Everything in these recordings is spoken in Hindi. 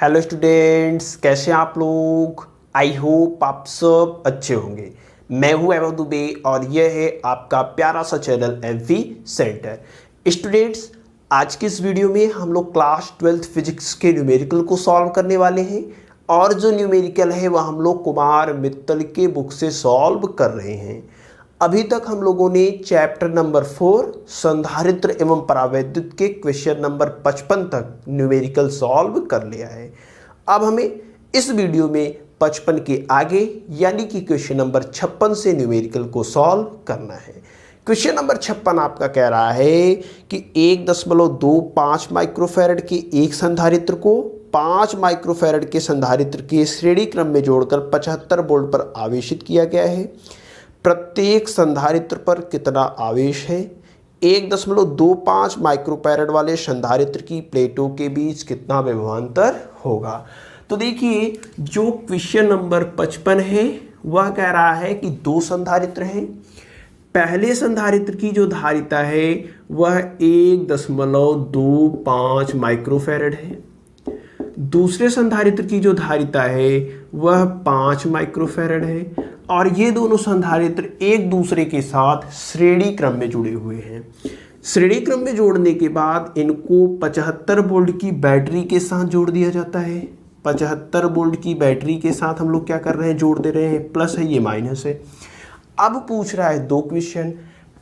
हेलो स्टूडेंट्स, कैसे हैं आप लोग। आई होप आप सब अच्छे होंगे। मैं हूं वैभव दुबे और यह है आपका प्यारा सा चैनल एमवी सेंटर। स्टूडेंट्स, आज की इस वीडियो में हम लोग क्लास 12th फिजिक्स के न्यूमेरिकल को सॉल्व करने वाले हैं और जो न्यूमेरिकल है वह हम लोग कुमार मित्तल के बुक से सॉल्व कर रहे हैं। अभी तक हम लोगों ने चैप्टर नंबर 4 संधारित्र एवं परावैद्युत के क्वेश्चन नंबर 55 तक न्यूमेरिकल सॉल्व कर लिया है। अब हमें इस वीडियो में 55 के आगे यानी कि क्वेश्चन नंबर 56 से न्यूमेरिकल को सॉल्व करना है। क्वेश्चन नंबर 56 आपका कह रहा है कि 1.25 माइक्रोफैरड के एक संधारित्र को 5 माइक्रोफैरड के संधारित्र के श्रेणी क्रम में जोड़कर 75 वोल्ट पर आवेशित किया गया है। प्रत्येक संधारित्र पर कितना आवेश है। 1.25 माइक्रोफैरड वाले संधारित्र की प्लेटों के बीच कितना विभवांतर होगा। तो देखिए, जो क्वेश्चन नंबर 55 है वह कह रहा है कि दो संधारित्र हैं। पहले संधारित्र की जो धारिता है वह 1.25 माइक्रोफैरड है। दूसरे संधारित्र की जो धारिता है वह 5 माइक्रोफैरड है और ये दोनों संधारित्र एक दूसरे के साथ श्रेणी क्रम में जुड़े हुए हैं। श्रेणी क्रम में जोड़ने के बाद इनको 75 वोल्ट की बैटरी के साथ जोड़ दिया जाता है। 75 वोल्ट की बैटरी के साथ हम लोग क्या कर रहे हैं, जोड़ दे रहे हैं। प्लस है, ये माइनस है। अब पूछ रहा है दो क्वेश्चन।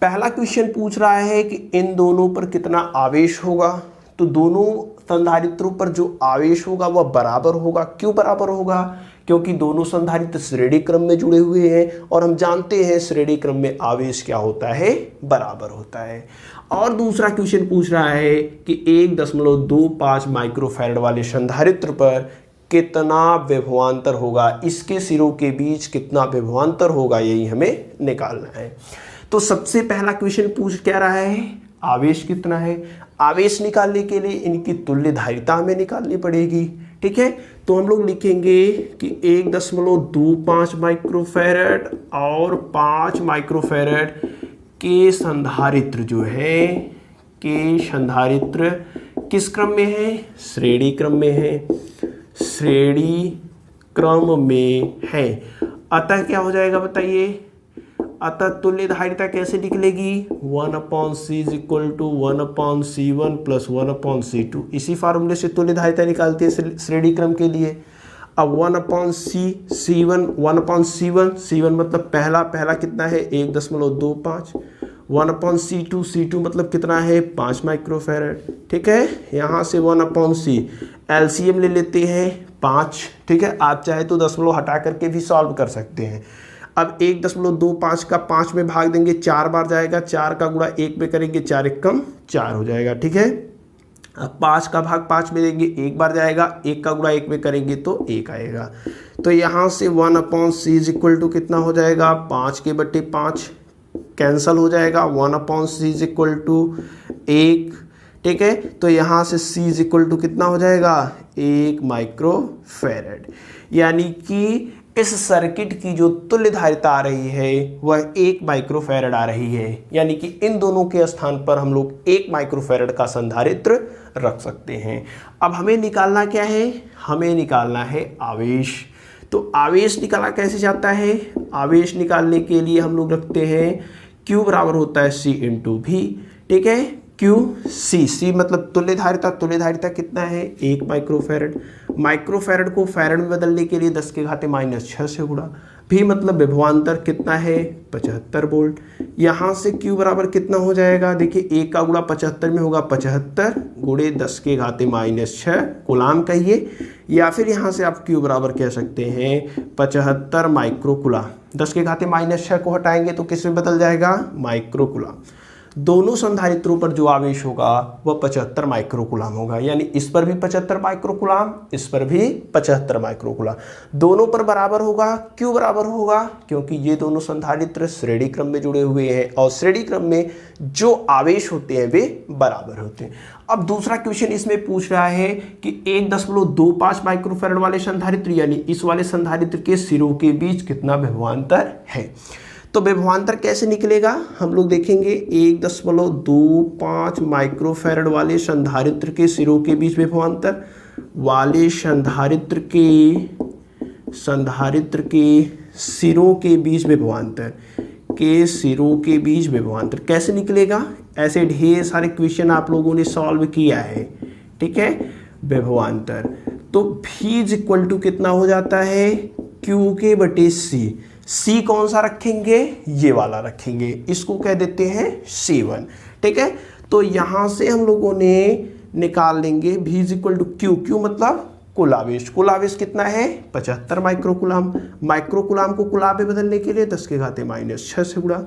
पहला क्वेश्चन पूछ रहा है कि इन दोनों पर कितना आवेश होगा। तो दोनों संधारित्रों पर जो आवेश होगा वह बराबर होगा। क्यों बराबर होगा? क्योंकि दोनों संधारित्र श्रेणी क्रम में जुड़े हुए हैं और हम जानते हैं श्रेणी क्रम में आवेश क्या होता है, बराबर होता है। और दूसरा क्वेश्चन पूछ रहा है कि 1.25 माइक्रोफैरड वाले संधारित्र पर कितना विभवांतर होगा, इसके सिरों के बीच कितना विभवांतर होगा, यही हमें निकालना है। तो सबसे पहला क्वेश्चन पूछ क्या रहा है, आवेश कितना है। आवेश निकालने के लिए इनकी तुल्य धारिता हमें निकालनी पड़ेगी। ठीक है, तो हम लोग लिखेंगे कि 1.25 माइक्रोफैरड और 5 माइक्रोफैरड के संधारित्र जो है, के संधारित्र किस क्रम में है, श्रेणी क्रम में है। श्रेणी क्रम में है, अतः क्या हो जाएगा बताइए। अतः तुल्य धारिता कैसे निकलेगी, 1/c = 1/c1 + 1/c2। इसी फार्मूले से तुल्य धारिता निकालती है श्रेणी क्रम के लिए। अब 1/c1 मतलब पहला कितना है, 1.25। 1/c2 मतलब कितना है, 5 माइक्रोफैरड। ठीक है, यहाँ से 1/c एलसीएम ले लेते हैं 5। ठीक है, आप चाहे तो दशमलव हटा करके भी सॉल्व कर सकते हैं। अब 1.25 का 5 में भाग देंगे, 4 बार जाएगा। 4 का गुणा 1 में करेंगे, 4 एकम 4 हो जाएगा। ठीक है, अब 5 का भाग 5 में देंगे, 1 बार जाएगा। 1 का गुणा 1 में करेंगे तो 1 आएगा। तो यहाँ से 1/c = कितना हो जाएगा, 5 के बटे 5 कैंसल हो जाएगा। 1/c = 1। ठीक है, तो यहाँ से c = कितना हो जाएगा, 1 माइक्रोफैरड। यानी कि इस सर्किट की जो तुल्य धारिता आ रही है वह 1 माइक्रोफैरड आ रही है। यानी कि इन दोनों के स्थान पर हम लोग 1 माइक्रोफैरड का संधारित्र रख सकते हैं। अब हमें निकालना क्या है, हमें निकालना है आवेश। तो आवेश निकाला कैसे जाता है, आवेश निकालने के लिए हम लोग रखते हैं Q बराबर होता है C × V। ठीक है, C मतलब तुल्य धारिता कितना है, 1 माइक्रोफैरड। माइक्रोफैरड को फैरड में बदलने के लिए 10⁻⁶ से गुणा। भी मतलब विभवांतर कितना है, 75 वोल्ट। यहाँ से Q बराबर कितना हो जाएगा, देखिए 1 का गुणा 75 में होगा 75 गुणे 10⁻⁶ कूलाम कहिए, या फिर यहाँ से आप Q बराबर कह सकते हैं 75 माइक्रोकूलाम। 10⁻⁶ को हटाएंगे तो किस में बदल जाएगा, माइक्रोकूलाम। दोनों संधारित्रों पर जो आवेश होगा वह 75 माइक्रोकूलाम होगा। यानी इस पर भी 75 माइक्रोकूलाम, इस पर भी 75 माइक्रोकूलाम, दोनों पर बराबर होगा। क्यों बराबर होगा, क्योंकि ये दोनों संधारित्र श्रेणी क्रम में जुड़े हुए हैं और श्रेणी क्रम में जो आवेश होते हैं वे बराबर होते हैं। अब दूसरा क्वेश्चन इसमें पूछ रहा है कि 1.25 माइक्रोफैरड वाले संधारित्र यानी इस वाले संधारित्र के सिरों के बीच कितना विभवांतर है। तो विभवांतर कैसे निकलेगा, हम लोग देखेंगे 1.25 माइक्रोफैरड वाले संधारित्र के सिरों के बीच विभवांतर। वाले संधारित्र के सिरों के बीच विभवांतर कैसे निकलेगा? ऐसे ढेर सारे क्वेश्चन आप लोगों ने सॉल्व किया है, ठीक है। विभवांतर तो V इज इक्वल टू कितना हो जाता है? Q के बटे C कौन सा रखेंगे? ये वाला रखेंगे, इसको कह देते हैं C1, ठीक है। तो यहां से हम लोगों ने निकाल लेंगे V is equal to Q मतलब कुल आवेश कितना है? 75 माइक्रोकुलाम। माइक्रोकुलाम को कुलाम में बदलने के लिए 10⁻⁻⁶ से गुणा,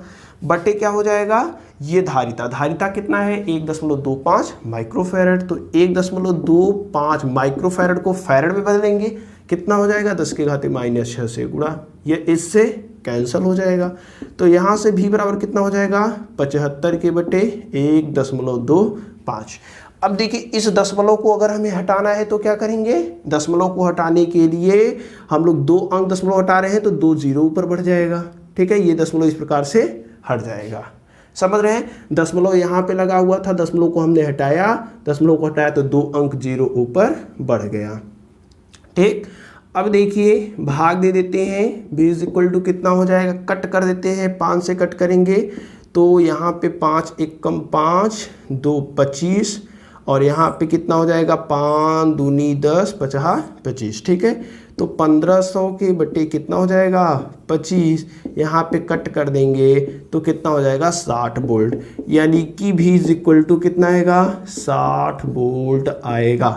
बटे क्या हो जाएगा? ये धारिता कितना है? 1.25 माइक्रोफैरड। तो 1.25 माइक्रोफैरड को फैरड में बदलेंगे, कितना हो जाएगा? 10⁻⁻⁶ से गुणा, ये इससे कैंसिल हो जाएगा। तो यहाँ से भी बराबर कितना हो जाएगा? 75 के बटे 1.25। अब देखिए इस दशमलव को अगर हमें हटाना है तो क्या करेंगे? दशमलव को हटाने के लिए हम लोग 2 अंक दशमलव हटा रहे हैं तो 2 जीरो ऊपर बढ़ जाएगा, ठीक है। ये दशमलव इस प्रकार से हट जाएगा, समझ रहे हैं। दशमलव यहाँ पे लगा हुआ था, दशमलव को हमने हटाया, तो 2 अंक जीरो ऊपर बढ़ गया, ठीक। अब देखिए भाग दे देते हैं, v इज इक्वल टू कितना हो जाएगा? कट कर देते हैं, 5 से कट करेंगे तो यहाँ पे 5 एकम 5, 2 25, और यहाँ पे कितना हो जाएगा? 5 दूनी 10, 50 25, ठीक है। तो 1500 के बटे कितना हो जाएगा? 25। यहाँ पे कट कर देंगे तो कितना हो जाएगा? 60 वोल्ट, यानी कि V इज इक्वल टू कितना आएगा? 60 वोल्ट आएगा।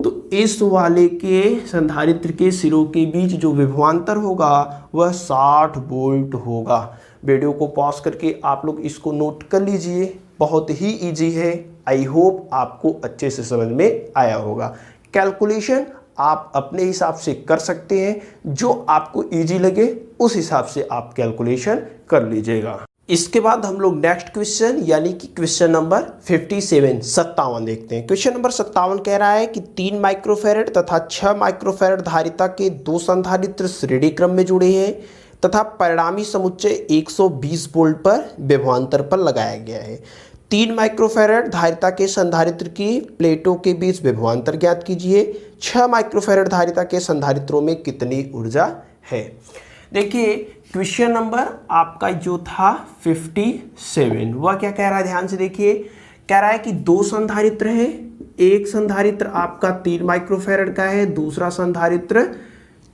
तो इस वाले के संधारित्र के सिरों के बीच जो विभवांतर होगा वह 60 वोल्ट होगा। वीडियो को पॉज करके आप लोग इसको नोट कर लीजिए, बहुत ही इजी है। आई होप आपको अच्छे से समझ में आया होगा। कैलकुलेशन आप अपने हिसाब से कर सकते हैं, जो आपको इजी लगे उस हिसाब से आप कैलकुलेशन कर लीजिएगा। इसके बाद हम लोग नेक्स्ट क्वेश्चन यानी कि क्वेश्चन नंबर 57 देखते हैं। क्वेश्चन नंबर 57 कह रहा है कि 3 माइक्रोफैरड तथा 6 माइक्रोफैरड धारिता के 2 संधारित्र श्रेणी क्रम में जुड़े हैं तथा परिणामी समुच्चय 120 वोल्ट पर विभवांतर पर लगाया गया है। 3 माइक्रोफैरड धारिता के संधारित्र की प्लेटों के बीच विभवांतर ज्ञात कीजिए। 6 माइक्रोफैरड धारिता के संधारित्रों में कितनी ऊर्जा है? देखिए क्वेश्चन नंबर आपका जो था 57 वह क्या कह रहा है? ध्यान से देखिए, कह रहा है कि 2 संधारित्र है। एक संधारित्र आपका 3 माइक्रोफैरड का है, दूसरा संधारित्र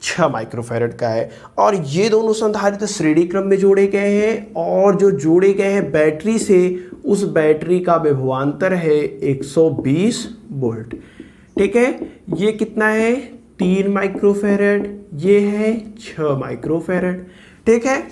6 माइक्रोफैरड का है, और ये दोनों संधारित्र श्रेणी क्रम में जोड़े गए हैं, और जो जोड़े गए हैं बैटरी से, उस बैटरी का विभवांतर है 120 वोल्ट, ठीक है। ये कितना है? 3 माइक्रोफैरड, ये है 6 माइक्रोफैरड, ठीक है।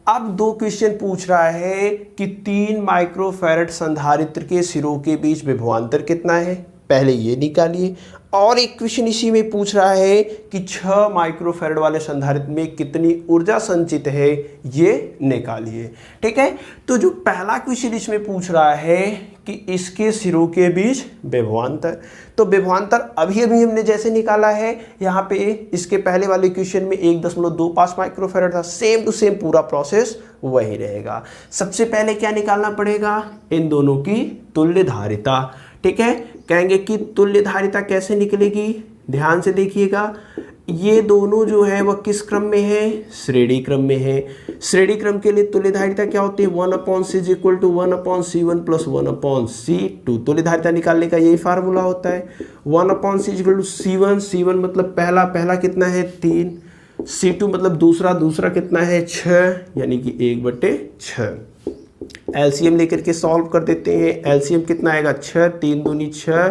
अब 2 क्वेश्चन पूछ रहा है कि 3 माइक्रोफैरड संधारित्र के सिरों के बीच विभवांतर कितना है, पहले ये निकालिए। और एक क्वेश्चन इसी में पूछ रहा है कि 6 माइक्रोफैरड वाले संधारित्र में कितनी ऊर्जा संचित है, ये निकालिए, ठीक है। तो जो पहला क्वेश्चन इसमें पूछ रहा है कि इसके सिरों के बीच विभवांतर, तो विभवांतर अभी हमने जैसे निकाला है, यहाँ पे इसके पहले वाले क्वेश्चन में 1.25 माइक्रोफैरड था, सेम टू सेम पूरा प्रोसेस वही रहेगा। सबसे पहले क्या निकालना पड़ेगा? इन दोनों की तुल्य धारिता, ठीक है। कहेंगे कि तुल्य धारिता कैसे निकलेगी? ध्यान से देखिएगा, ये दोनों जो है वह किस क्रम में है? श्रेणी क्रम में है। श्रेणी क्रम के लिए तुल्य धारिता क्या होती है? 1/c = 1/c1 + 1/c2। तुल्य धारिता निकालने का यही फार्मूला होता है। 1/c = C1 मतलब पहला कितना है? 3। C2 मतलब दूसरा कितना है? 6, यानी कि 1/6। एलसीएम लेकर के सॉल्व कर देते हैं। एलसीएम कितना आएगा? 6, 3 दूनी 6,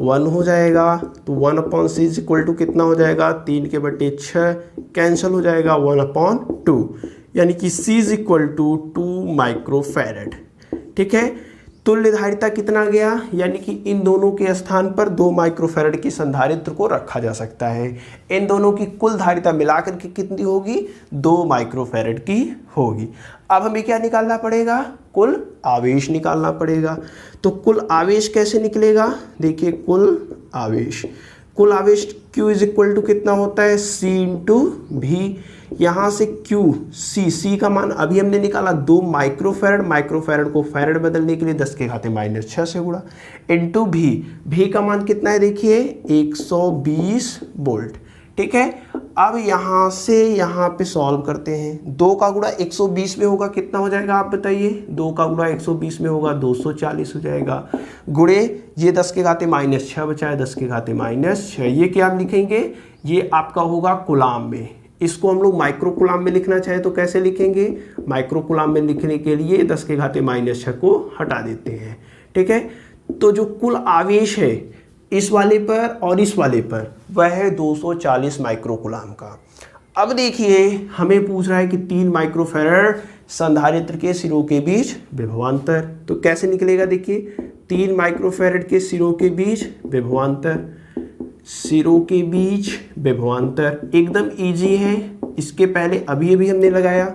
1 हो जाएगा। तो 1/c = कितना हो जाएगा? 3 के बटे 6, कैंसिल हो जाएगा 1/2, यानी कि C = 2 माइक्रोफैरड, ठीक है। तुल्य धारिता कितना गया? यानी कि इन दोनों के स्थान पर 2 माइक्रोफैरड की संधारित्र को रखा जा सकता है। इन दोनों की कुल धारिता मिलाकर के कितनी होगी? 2 माइक्रोफैरड की होगी। अब हमें क्या निकालना पड़ेगा? कुल आवेश निकालना पड़ेगा। तो कुल आवेश कैसे निकलेगा? देखिए कुल आवेश Q = कितना होता है? C × V, यहाँ से Q C का मान अभी हमने निकाला 2 माइक्रोफैरड, माइक्रोफैरड को फैरड बदलने के लिए 10 के घाते -6 से गुणा, इनटू भी का मान कितना है देखिए 120 वोल्ट। ठीक है, अब यहाँ से यहाँ पे सॉल्व करते हैं। 2 का गुणा 120 में होगा कितना हो जाएगा आप बताइए, 2 का गुणा 120 में होगा 240 हो जाएगा, गुणे ये 10 के घाते -6 बचा है, 10 के घाते -6, ये क्या आप लिखेंगे, ये आपका होगा कुलाम में। इसको हम लोग माइक्रो कुलाम में लिखना चाहे तो कैसे लिखेंगे, माइक्रो कुलाम में लिखने के लिए 10 के घाते -6 को हटा देते हैं। ठीक है, तो जो कुल आवेश है इस वाले पर और इस वाले पर वह है 240 माइक्रो कुलाम का। अब देखिए हमें पूछ रहा है कि 3 माइक्रोफैरड संधारित्र के सिरों के बीच विभवांतर, तो कैसे निकलेगा देखिए 3 माइक्रोफैरड के सिरों के बीच विभवांतर, सिरों के बीच विभवांतर एकदम इजी है। इसके पहले अभी हमने लगाया,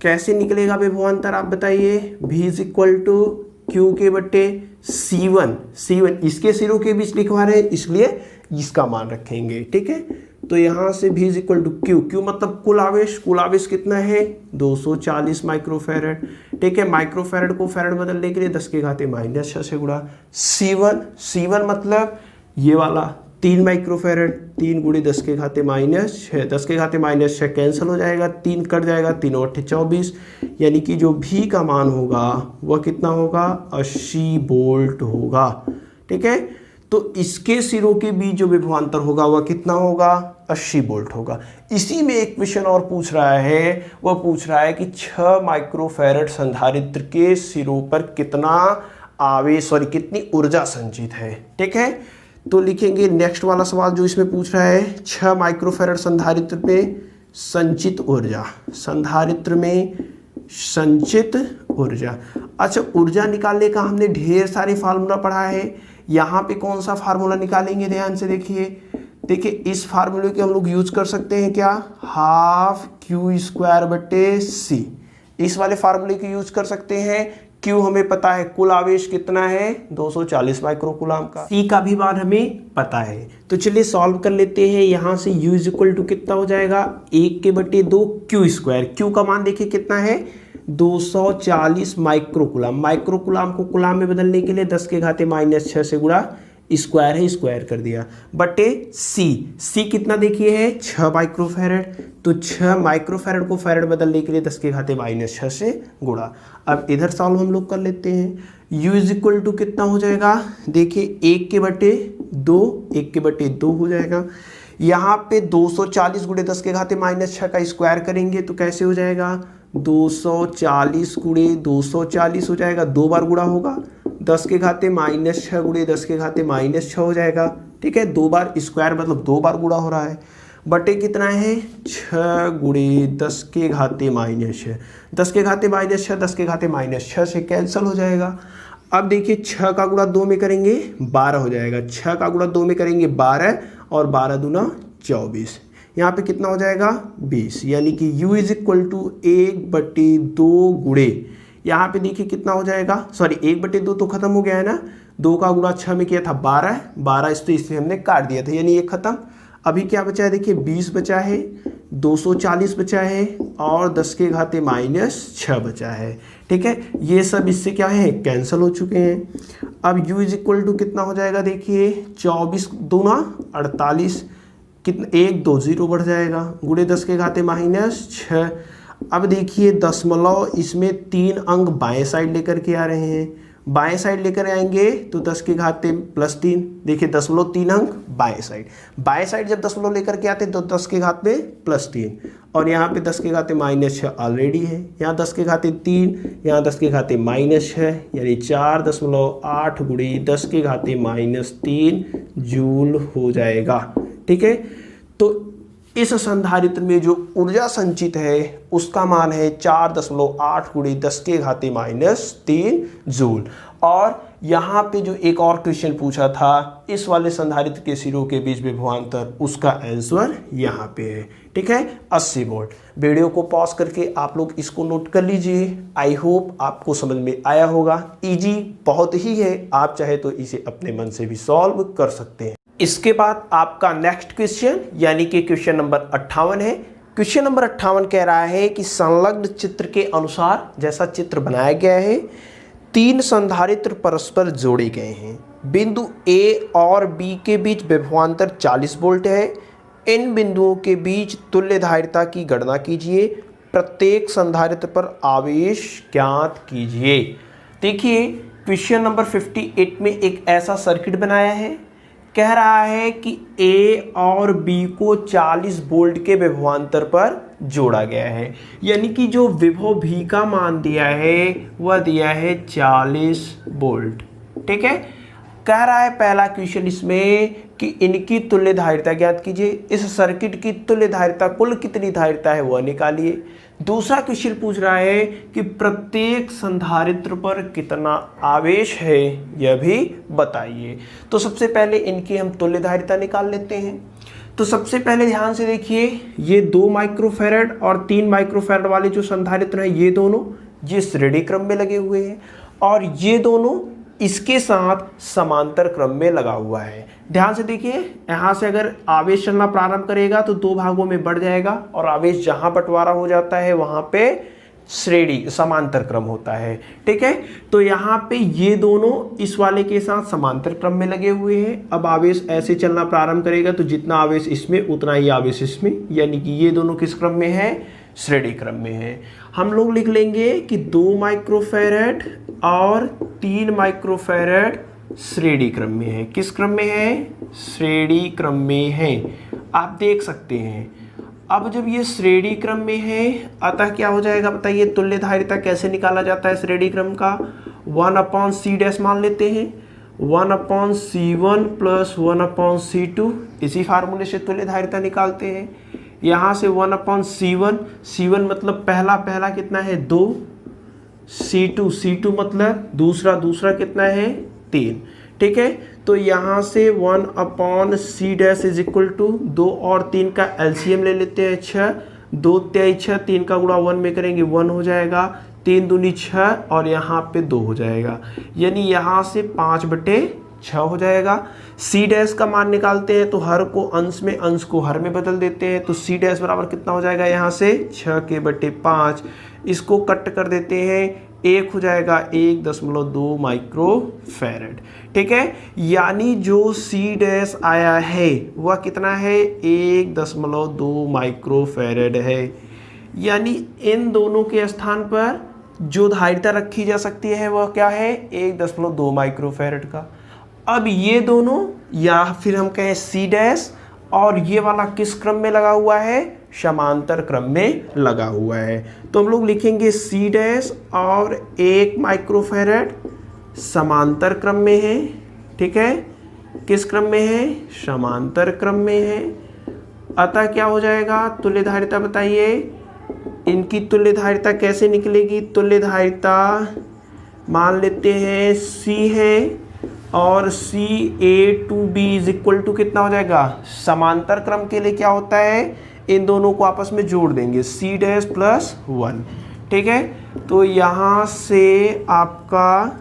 कैसे निकलेगा विभवांतर आप बताइए, V is equal to Q के बट्टे C1 इसके सिरों के बीच लिखवा रहे हैं इसलिए इसका मान रखेंगे। ठीक है, तो यहाँ से V is equal to Q मतलब कुल आवेश कितना है 240 माइक्रोफैरड। ठीक है, माइक्रोफैरड को फैरड बदलने के लिए 10 के घाते -6 से गुणा, C1 मतलब ये वाला 3 माइक्रोफैरड, 3 गुणे 10 के घाते -6, 10 के घाते -6 कैंसिल हो जाएगा, 3 कट जाएगा, 3 और 24, यानी कि जो V का मान होगा वह कितना होगा 80 वोल्ट होगा। ठीक है, तो इसके सिरों के बीच जो विभवांतर होगा वह कितना होगा 80 वोल्ट होगा। इसी में एक क्वेश्चन और पूछ रहा है, वह पूछ रहा है कि 6 माइक्रोफैरड संधारित्र के सिरों पर कितना आवेश कितनी ऊर्जा संचित है। ठीक है, तो लिखेंगे नेक्स्ट वाला सवाल जो इसमें पूछ रहा है 6 माइक्रोफैरड संधारित्र में संचित ऊर्जा, संधारित्र में संचित ऊर्जा। अच्छा, ऊर्जा निकालने का हमने ढेर सारे फार्मूला पढ़ा है, यहाँ पे कौन सा फार्मूला निकालेंगे ध्यान से देखिए इस फार्मूले के हम लोग यूज कर सकते हैं क्या, ½ Q² बटे C, इस वाले फार्मूले की यूज कर सकते हैं। Q हमें पता है कुल आवेश कितना है 240 माइक्रोकुलाम का, C का भी मान हमें पता है। तो चलिए सॉल्व कर लेते हैं। यहाँ से U इज इक्वल टू कितना हो जाएगा 1 के बटे 2 Q², Q का मान देखिए कितना है 240 माइक्रोकुलाम, माइक्रोकुलाम को कुलाम में बदलने के लिए 10 के घाते -6 से गुणा, स्क्वायर है स्क्वायर कर दिया, बटे C कितना देखिए है 6 माइक्रोफैरड, तो 6 माइक्रोफैरड को फैरड बदलने के लिए 10 के घाते -6 से गुणा। अब इधर सॉल्व हम लोग कर लेते हैं। U इज इक्वल टू कितना हो जाएगा देखिए 1 के बटे 2 हो जाएगा। यहाँ पे 240 गुणे 10 के घाते -6 का स्क्वायर करेंगे तो कैसे हो जाएगा 240 गुणे 240 हो जाएगा, 2 बार गुणा होगा, 10 के घाते -6 गुणे 10 के घाते -6 हो जाएगा। ठीक है, 2 बार स्क्वायर मतलब 2 बार गुणा हो रहा है, बटे कितना है 6 गुणे 10 के घाते -6, 10 के घाते -6 10 के घाते -6 से कैंसिल हो जाएगा। अब देखिए 6 का गुणा 2 में करेंगे 12 हो जाएगा, 6 का गुणा 2 में करेंगे 12 और 12 दूना 24, यहाँ पे कितना हो जाएगा 20, यानी कि U इज इक्वल टू 1/2 गुणे, यहाँ पे देखिए कितना हो जाएगा, सॉरी 1/2 तो खत्म हो गया है ना, 2 का गुणा 6 में किया था 12 इसे हमने काट दिया था, यानी ये खत्म। अभी क्या बचा है देखिए 20 बचा है, 240 बचा है और 10 के घाते -6 बचा है। ठीक है, ये सब इससे क्या है कैंसिल हो चुके हैं। अब U इज इक्वल टू कितना हो जाएगा देखिए 24 दूना 48, कितना 1 2 0 बढ़ जाएगा, गुणे 10 के घाते -6। अब देखिए दशमलव इसमें 3 अंक बाएं साइड लेकर के आ रहे हैं, बाएं साइड लेकर आएंगे तो 10 के घाते +3, देखिए 0.3 अंक बाएं साइड जब दशमलव लेकर के आते तो 10 के घात में +3, और यहाँ पे 10 के घाते -6 ऑलरेडी है, यहाँ 10 के घाते 3, यहाँ 10 के घाते -6, यानी 4.8 गुणे 10 के घाते -3 जूल हो जाएगा। ठीक है, तो इस संधारित्र में जो ऊर्जा संचित है उसका मान है 4.8 गुणे 10 के घाते -3 जूल। और यहाँ पे जो एक और क्वेश्चन पूछा था इस वाले संधारित्र के सिरों के बीच विभवांतर, उसका आंसर यहाँ पे है। ठीक है, 80 वोल्ट। वीडियो को पॉज करके आप लोग इसको नोट कर लीजिए। आई होप आपको समझ में आया होगा। इजी बहुत ही है, आप चाहे तो इसे अपने मन से भी सॉल्व कर सकते हैं। इसके बाद आपका नेक्स्ट क्वेश्चन यानी कि क्वेश्चन नंबर 58 है, क्वेश्चन नंबर 58 कह रहा है कि संलग्न चित्र के अनुसार, जैसा चित्र बनाया गया है, 3 संधारित्र परस्पर जोड़े गए हैं। बिंदु ए और बी के बीच विभवांतर 40 वोल्ट है। इन बिंदुओं के बीच तुल्य धारिता की गणना कीजिए। प्रत्येक संधारित्र पर आवेश ज्ञात कीजिए। देखिए क्वेश्चन नंबर 58 में एक ऐसा सर्किट बनाया है, कह रहा है कि ए और बी को 40 वोल्ट के विभवांतर पर जोड़ा गया है, यानी कि जो विभव भी का मान दिया है वह दिया है 40 वोल्ट। ठीक है, कह रहा है पहला क्वेश्चन इसमें कि इनकी तुल्य धारिता ज्ञात कीजिए। इस सर्किट की तुल्य धारिता कुल कितनी धारिता है वह निकालिए। दूसरा क्वेश्चन पूछ रहा है कि प्रत्येक संधारित्र पर कितना आवेश है यह भी बताइए। तो सबसे पहले इनकी हम तुल्य धारिता निकाल लेते हैं। तो सबसे पहले ध्यान से देखिए, ये 2 माइक्रोफैरड और 3 माइक्रोफैरड वाले जो संधारित्र हैं ये दोनों ये श्रेणी क्रम में लगे हुए हैं और ये दोनों इसके साथ समांतर क्रम में लगा हुआ है। ध्यान से देखिए, यहाँ से अगर आवेश चलना प्रारंभ करेगा तो 2 भागों में बढ़ जाएगा और आवेश जहाँ बंटवारा हो जाता है वहाँ पे श्रेणी समांतर क्रम होता है। ठीक है, तो यहाँ पे ये दोनों इस वाले के साथ समांतर क्रम में लगे हुए हैं। अब आवेश ऐसे चलना प्रारंभ करेगा तो जितना आवेश इसमें उतना ही आवेश इसमें, यानी कि ये दोनों किस क्रम में है, श्रेणी क्रम में है। हम लोग लिख लेंगे कि 2 माइक्रोफैरड और 3 माइक्रोफैरड श्रेणी क्रम में है। किस क्रम में है, श्रेणी क्रम में है। आप देख सकते हैं अब जब ये श्रेणी क्रम में है अतः क्या हो जाएगा बताइए, तुल्य धारिता कैसे निकाला जाता है श्रेणी क्रम का, 1/c' मान लेते हैं, 1/c1 प्लस 1/c2, इसी फार्मूले से तुल्य धारिता निकालते हैं। यहाँ से 1/c1, c1 मतलब पहला कितना है 2, c2 मतलब दूसरा कितना है 3। ठीक है, तो यहाँ से 1/c' इज इक्वल टू 2 और 3 का एलसीएम ले लेते हैं 6, 2 3 6, 3 का गुणा 1 में करेंगे 1 हो जाएगा, 3 दूनी 6 और यहाँ पे 2 हो जाएगा, यानी यहाँ से 5/6 हो जाएगा। c' का मान निकालते हैं तो हर को अंश में, अंश को हर में बदल देते हैं, तो c' बराबर कितना हो जाएगा, यहाँ से 6/5, इसको कट कर देते हैं, 1 हो जाएगा 1.2 माइक्रोफैरड। ठीक है, यानी जो c' आया है वह कितना है, 1.2 माइक्रोफैरड है। यानी इन दोनों के स्थान पर जो धारिता रखी जा सकती है वह क्या है, 1.2 माइक्रोफैरड का। अब ये दोनों या फिर हम कहें c' और ये वाला किस क्रम में लगा हुआ है, समांतर क्रम में लगा हुआ है। तो हम लोग लिखेंगे c' और 1 माइक्रोफैरड समांतर क्रम में है। ठीक है, किस क्रम में है, समांतर क्रम में है। अतः क्या हो जाएगा, तुल्य धारिता बताइए, इनकी तुल्य धारिता कैसे निकलेगी, तुल्य धारिता मान लेते हैं c है और CA2B इज इक्वल टू कितना हो जाएगा, समांतर क्रम के लिए क्या होता है, इन दोनों को आपस में जोड़ देंगे c' प्लस 1। ठीक है, तो यहाँ से आपका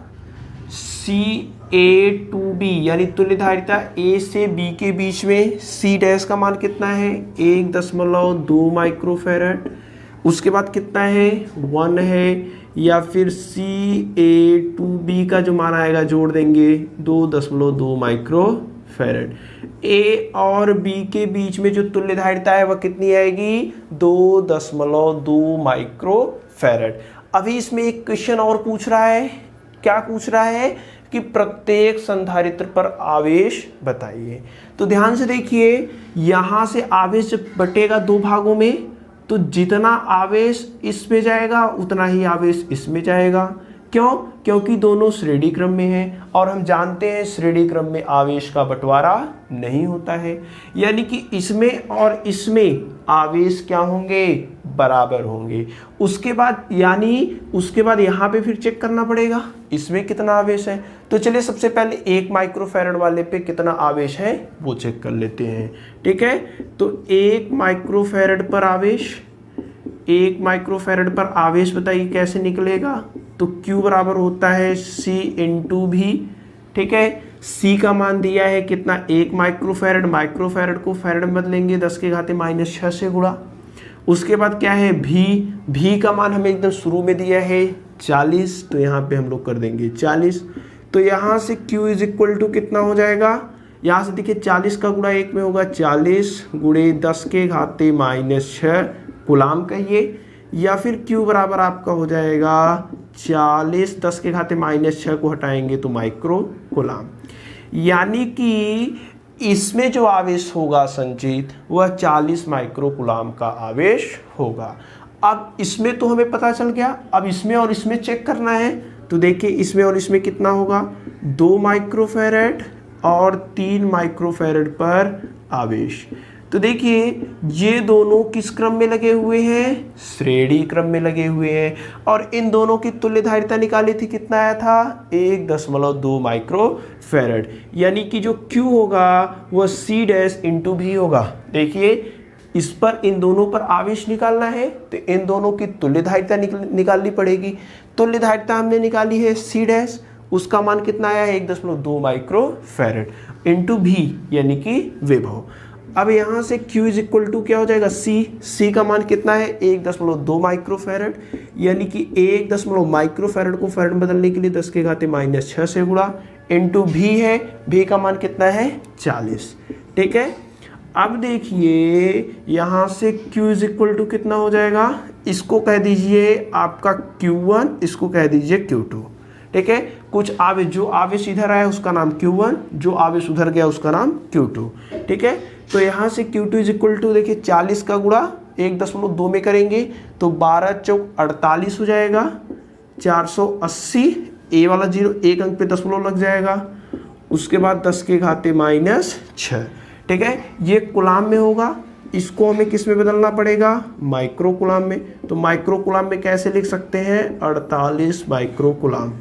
CA2B यानी तुल्य धारिता A से B के बीच में c' का मान कितना है, 1.2 माइक्रोफैरड। उसके बाद कितना है, 1 है, या फिर CA2B का जो मान आएगा जोड़ देंगे 2.2 माइक्रोफैरड। A और B के बीच में जो तुल्य धारिता है वह कितनी आएगी, 2.2 माइक्रोफैरड। अभी इसमें एक क्वेश्चन और पूछ रहा है, क्या पूछ रहा है कि प्रत्येक संधारित्र पर आवेश बताइए। तो ध्यान से देखिए, यहाँ से आवेश जब बटेगा 2 भागों में तो जितना आवेश इसमें जाएगा उतना ही आवेश इसमें जाएगा। क्यों, क्योंकि दोनों श्रेणी क्रम में हैं और हम जानते हैं श्रेणी क्रम में आवेश का बंटवारा नहीं होता है, यानी कि इसमें और इसमें आवेश क्या होंगे, बराबर होंगे। उसके बाद यहाँ पे फिर चेक करना पड़ेगा इसमें कितना आवेश है। तो चलिए सबसे पहले 1 माइक्रोफैरड वाले पे कितना आवेश है वो चेक कर लेते हैं। ठीक है, तो 1 माइक्रोफैरड पर आवेश बताइए कैसे निकलेगा, तो Q बराबर होता है C इंटू V। ठीक है, C का मान दिया है कितना, 1 माइक्रोफैरड, माइक्रोफैरड को फैरड में बदलेंगे 10⁻⁻⁶ से गुणा, उसके बाद क्या है भी का मान हमें एकदम शुरू में दिया है 40, तो यहाँ पे हम लोग कर देंगे 40। तो यहाँ से Q इज इक्वल टू कितना हो जाएगा, यहाँ से देखिए 40 का गुणा 1 में होगा 40 गुणे 10 के घाते -6 कूलाम कहिए, या फिर Q बराबर आपका हो जाएगा 40 10 के घाते -6 को हटाएंगे तो माइक्रो कूलाम। यानी कि इसमें जो आवेश होगा संचित वह 40 माइक्रो कूलाम का आवेश होगा। अब इसमें तो हमें पता चल गया, अब इसमें और इसमें चेक करना है। तो देखिए इसमें और इसमें कितना होगा, 2 माइक्रोफैरड और 3 माइक्रोफैरड पर आवेश। तो देखिए ये दोनों किस क्रम में लगे हुए हैं, श्रेणी क्रम में लगे हुए हैं, और इन दोनों की तुल्य धारिता निकाली थी, कितना आया था 1.2 माइक्रोफैरड। यानी कि जो Q होगा वह C' इंटू भी होगा। देखिए इस पर इन दोनों पर आवेश निकालना है तो इन दोनों की तुल्य धारिता निकालनी पड़ेगी। तुल्य धारिता हमने निकाली है C', उसका मान कितना आया है 1.2 माइक्रोफैरड इंटू भी यानी कि विभव। अब यहाँ से Q इज इक्वल टू क्या हो जाएगा, C का मान कितना है 1.2 माइक्रोफैरड, यानी कि 1 माइक्रोफैरड को फैरड बदलने के लिए 10 के घाते -6 से गुणा इंटू भी है, भी का मान कितना है 40। ठीक है, अब देखिए यहाँ से Q इज इक्वल टू कितना हो जाएगा, इसको कह दीजिए आपका Q1, इसको कह दीजिए Q2। ठीक है, कुछ आवेश, जो आवेश इधर आया उसका नाम Q1, जो आवेश उधर गया उसका नाम Q2। ठीक है, तो यहाँ से Q2 इज इक्वल टू देखिए 40 का गुणा 1.2 में करेंगे तो 12 चौक 48 हो जाएगा, 480, ए वाला 0 एक अंक पे दशमलव लग जाएगा, उसके बाद 10 के घाते -6। ठीक है, ये कूलाम में होगा, इसको हमें किस में बदलना पड़ेगा, माइक्रो कूलाम में। तो माइक्रो कूलाम में कैसे लिख सकते हैं, 48 माइक्रो कूलाम।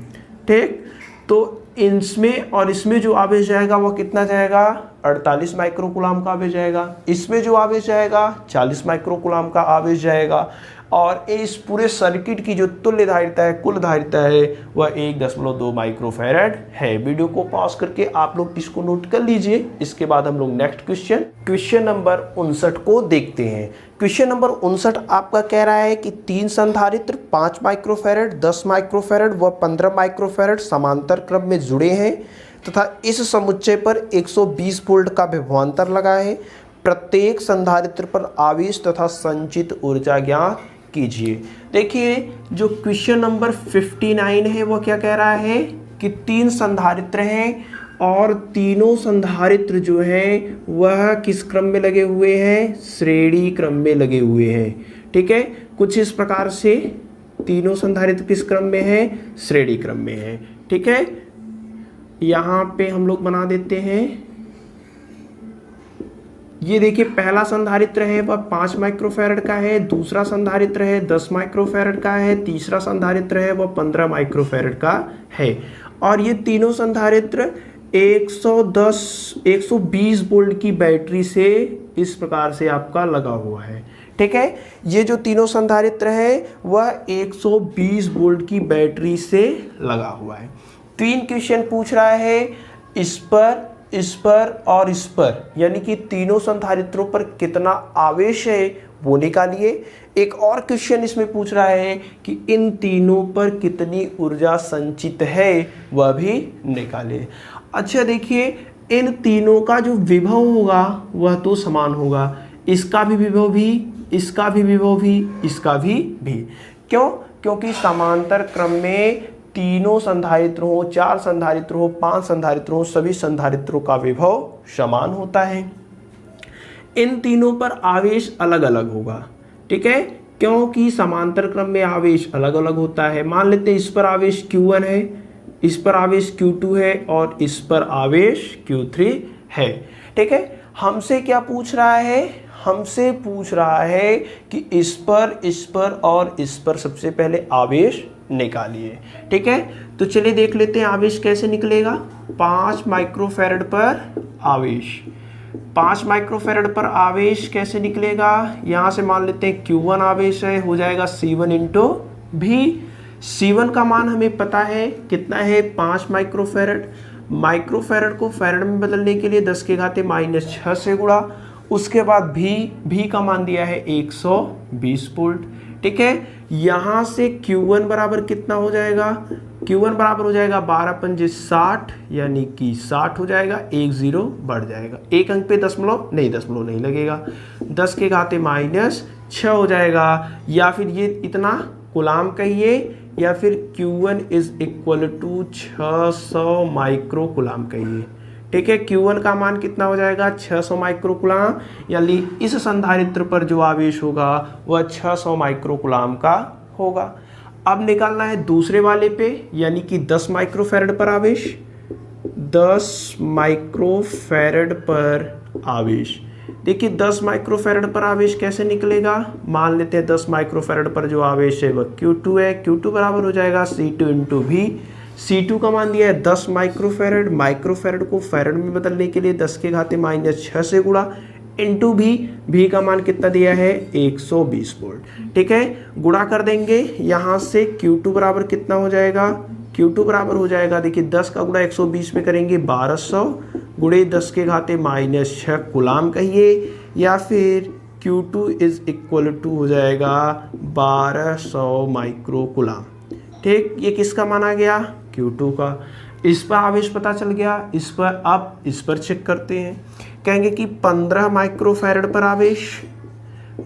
ठीक, तो इसमें और इसमें जो आवेश जाएगा वो कितना जाएगा, 48 माइक्रो कूलाम का आवेश जाएगा। इसमें जो आवेश जाएगा 40 माइक्रो कूलाम का आवेश जाएगा। और इस पूरे सर्किट की जो तुल्य धारिता है, कुल धारिता है, वह 1.2 माइक्रोफैरड है। वीडियो को पॉज करके आप लोग इसको नोट कर लीजिए। इसके बाद हम लोग नेक्स्ट क्वेश्चन नंबर 59 को देखते हैं। क्वेश्चन नंबर 59 आपका कह रहा है कि 3 संधारित्र 5 माइक्रोफैरड, 10 माइक्रोफैरड व 15 माइक्रोफैरड समांतर क्रम में जुड़े हैं तथा इस समुच्चय पर 120 वोल्ट का विभवांतर लगा है। प्रत्येक संधारित्र पर आवेश तथा संचित ऊर्जा ज्ञात कीजिए। देखिए जो क्वेश्चन नंबर 59 है वो क्या कह रहा है कि 3 संधारित्र हैं और तीनों संधारित्र जो हैं वह किस क्रम में लगे हुए हैं, श्रेणी क्रम में लगे हुए हैं। ठीक है, कुछ इस प्रकार से तीनों संधारित्र किस क्रम में हैं, श्रेणी क्रम में हैं। ठीक है, यहाँ पे हम लोग बना देते हैं। ये देखिए पहला संधारित्र है वह 5 माइक्रोफैरड का है, दूसरा संधारित्र है 10 माइक्रोफैरड का है, तीसरा संधारित्र है वह 15 माइक्रोफैरड का है। और ये तीनों संधारित्र 120 वोल्ट की बैटरी से इस प्रकार से आपका लगा हुआ है। ठीक है, ये जो तीनों संधारित्र है वह 120 वोल्ट की बैटरी से लगा हुआ है। 3 क्वेश्चन पूछ रहा है इस पर और इस पर, यानी कि तीनों संधारित्रों पर कितना आवेश है वो निकालिए। एक और क्वेश्चन इसमें पूछ रहा है कि इन तीनों पर कितनी ऊर्जा संचित है वह भी निकालिए। अच्छा देखिए, इन तीनों का जो विभव होगा वह तो समान होगा, इसका भी विभव भी, इसका भी विभव भी, इसका भी। क्यों? क्योंकि समांतर क्रम में तीनों संधारित्र हो, 4 संधारित्र हो, 5 संधारित्र हो, सभी संधारित्रों का विभव समान होता है। इन तीनों पर आवेश अलग अलग होगा। ठीक है, क्योंकि समांतर क्रम में आवेश अलग अलग होता है। मान लेते हैं इस पर आवेश Q1 है, इस पर आवेश Q2 है और इस पर आवेश Q3 है। ठीक है, हमसे क्या पूछ रहा है, हमसे पूछ रहा है कि इस पर और इस पर सबसे पहले आवेश निकालिए। ठीक है, तो चलिए देख लेते हैं आवेश कैसे निकलेगा। 5 माइक्रोफैरड पर आवेश, 5 माइक्रोफैरड पर आवेश कैसे निकलेगा, यहाँ से मान लेते हैं Q1 आवेश है, हो जाएगा C1 इंटू भी। C1 का मान हमें पता है कितना है, 5 माइक्रोफैरड। माइक्रोफैरड को फैरड में बदलने के लिए 10 के घाते -6 से गुणा, उसके बाद भी का मान दिया है 120 वोल्ट। ठीक है, यहां से Q1 बराबर कितना हो जाएगा, Q1 बराबर हो जाएगा 12 पंजे 60, यानी कि 60 हो जाएगा, 1 0 बढ़ जाएगा, एक अंक पे दशमलव नहीं लगेगा, 10 के घाते -6 हो जाएगा, या फिर ये इतना कूलाम कहिए, या फिर Q1 is equal to 600 micro coulomb कहिए। ठीक है, Q1 का मान कितना हो जाएगा 600 माइक्रो कूलाम, यानी इस संधारित्र पर जो आवेश होगा वह 600 माइक्रो कूलाम का होगा। अब निकालना है दूसरे वाले पे, यानी कि 10 माइक्रोफैरड पर आवेश, 10 माइक्रोफैरड पर आवेश। देखिए 10 माइक्रोफैरड पर आवेश कैसे निकलेगा, मान लेते हैं 10 माइक्रोफैरड पर जो आवेश है वह Q2 है, Q2 बराबर हो जाएगा C2 इंटू V। C2 का मान दिया है 10 माइक्रोफैरड, माइक्रोफैरड को फैरड में बदलने के लिए 10 के घाते -6 से गुणा, इंटू भी का मान कितना दिया है 120 वोल्ट। ठीक है, गुणा कर देंगे, यहाँ से Q2 बराबर कितना हो जाएगा, Q2 बराबर हो जाएगा, देखिए 10 का गुणा 120 में करेंगे 1200 गुणे 10 के घाते -6 कूलाम कहिए, या फिर Q2 इज इक्वल टू हो जाएगा 1200 माइक्रो कूलाम। ठीक, ये किसका मान आ गया, Q2 का। इस पर आवेश पता चल गया, इस पर अब इस पर चेक करते हैं, कहेंगे कि 15 माइक्रोफैरड पर आवेश,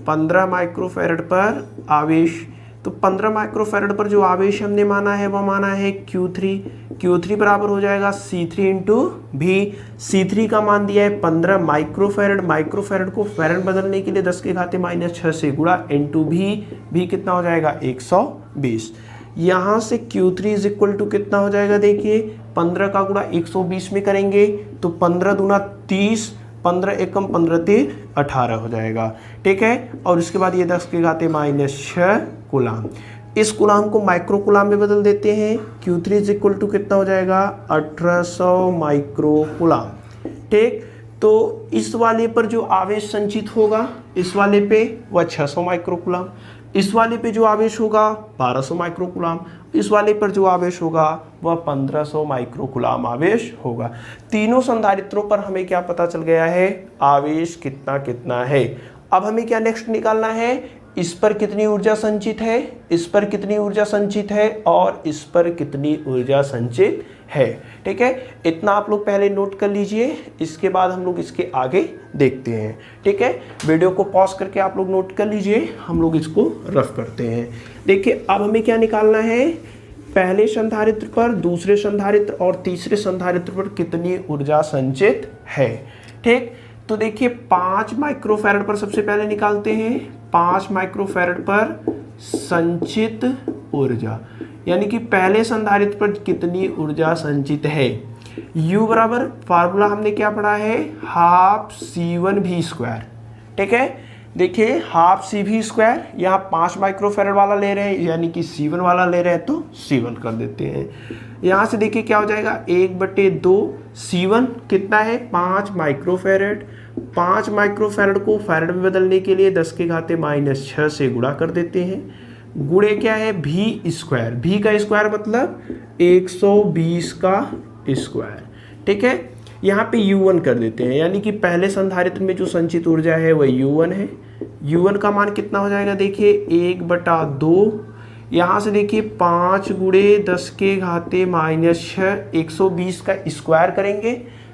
15 माइक्रोफैरड पर आवेश, तो 15 माइक्रोफैरड पर जो आवेश हमने माना है वह माना है Q3 बराबर हो जाएगा C3 इंटू भी। C3 का मान दिया है 15 माइक्रोफैरड, माइक्रोफैरड को फैरड बदलने के लिए 10 के घाते -6 से गुणा, इंटू भी कितना हो जाएगा 120। यहाँ से Q3 इज इक्वल टू कितना हो जाएगा, देखिए 15 का गुणा 120 में करेंगे तो 15 दूना 30, 15 एकम 15 3 18 हो जाएगा। ठीक है, और उसके बाद ये 10 के घाते -6 कूलाम, इस कूलाम को माइक्रो कूलाम में बदल देते हैं, Q3 इज इक्वल टू कितना हो जाएगा 1800 माइक्रो कूलाम। ठीक, तो इस वाले पर जो आवेश संचित होगा, इस वाले पे वह 600 माइक्रो कूलाम, इस वाले पे जो आवेश होगा 1200 माइक्रो कूलाम, इस वाले पर जो आवेश होगा वह 1500 माइक्रो कूलाम आवेश होगा। तीनों संधारित्रों पर हमें क्या पता चल गया है, आवेश कितना कितना है। अब हमें क्या नेक्स्ट निकालना है, इस पर कितनी ऊर्जा संचित है, इस पर कितनी ऊर्जा संचित है, और इस पर कितनी ऊर्जा संचित है। ठीक है, इतना आप लोग पहले नोट कर लीजिए, इसके बाद हम लोग इसके आगे देखते हैं। ठीक है, वीडियो को पॉज करके आप लोग नोट कर लीजिए, हम लोग इसको रफ करते हैं। देखिए अब हमें क्या निकालना है, पहले संधारित्र पर, दूसरे संधारित्र और तीसरे संधारित्र पर कितनी ऊर्जा संचित है। ठीक, तो देखिए 5 माइक्रोफैरड पर सबसे पहले निकालते हैं, 5 माइक्रोफैरड पर संचित ऊर्जा, यानी कि पहले संधारित्र पर कितनी ऊर्जा संचित है। U बराबर फार्मूला हमने क्या पढ़ा है, हाफ C1V²। ठीक है, देखिए हाफ CV², यहाँ 5 माइक्रोफैरड वाला ले रहे हैं, यानी कि C1 वाला ले रहे हैं तो C1 कर देते हैं। यहाँ से देखिए क्या हो जाएगा 1/2, C1 कितना है 5 माइक्रोफैरड, 5 माइक्रोफैरड को फैरड में बदलने के लिए 10 के घाते -6 से गुणा कर देते हैं, गुणे क्या है V², भी का स्क्वायर मतलब 120 का स्क्वायर। ठीक है, यहाँ पे U1 कर देते हैं, यानी कि पहले संधारित्र में जो संचित ऊर्जा है वह U1 है। U1 का मान कितना हो जाएगा, देखिए 1/2, यहाँ से देखिए 5 गुणे 10 के घाते -6, 120 का स्क्वायर करेंगे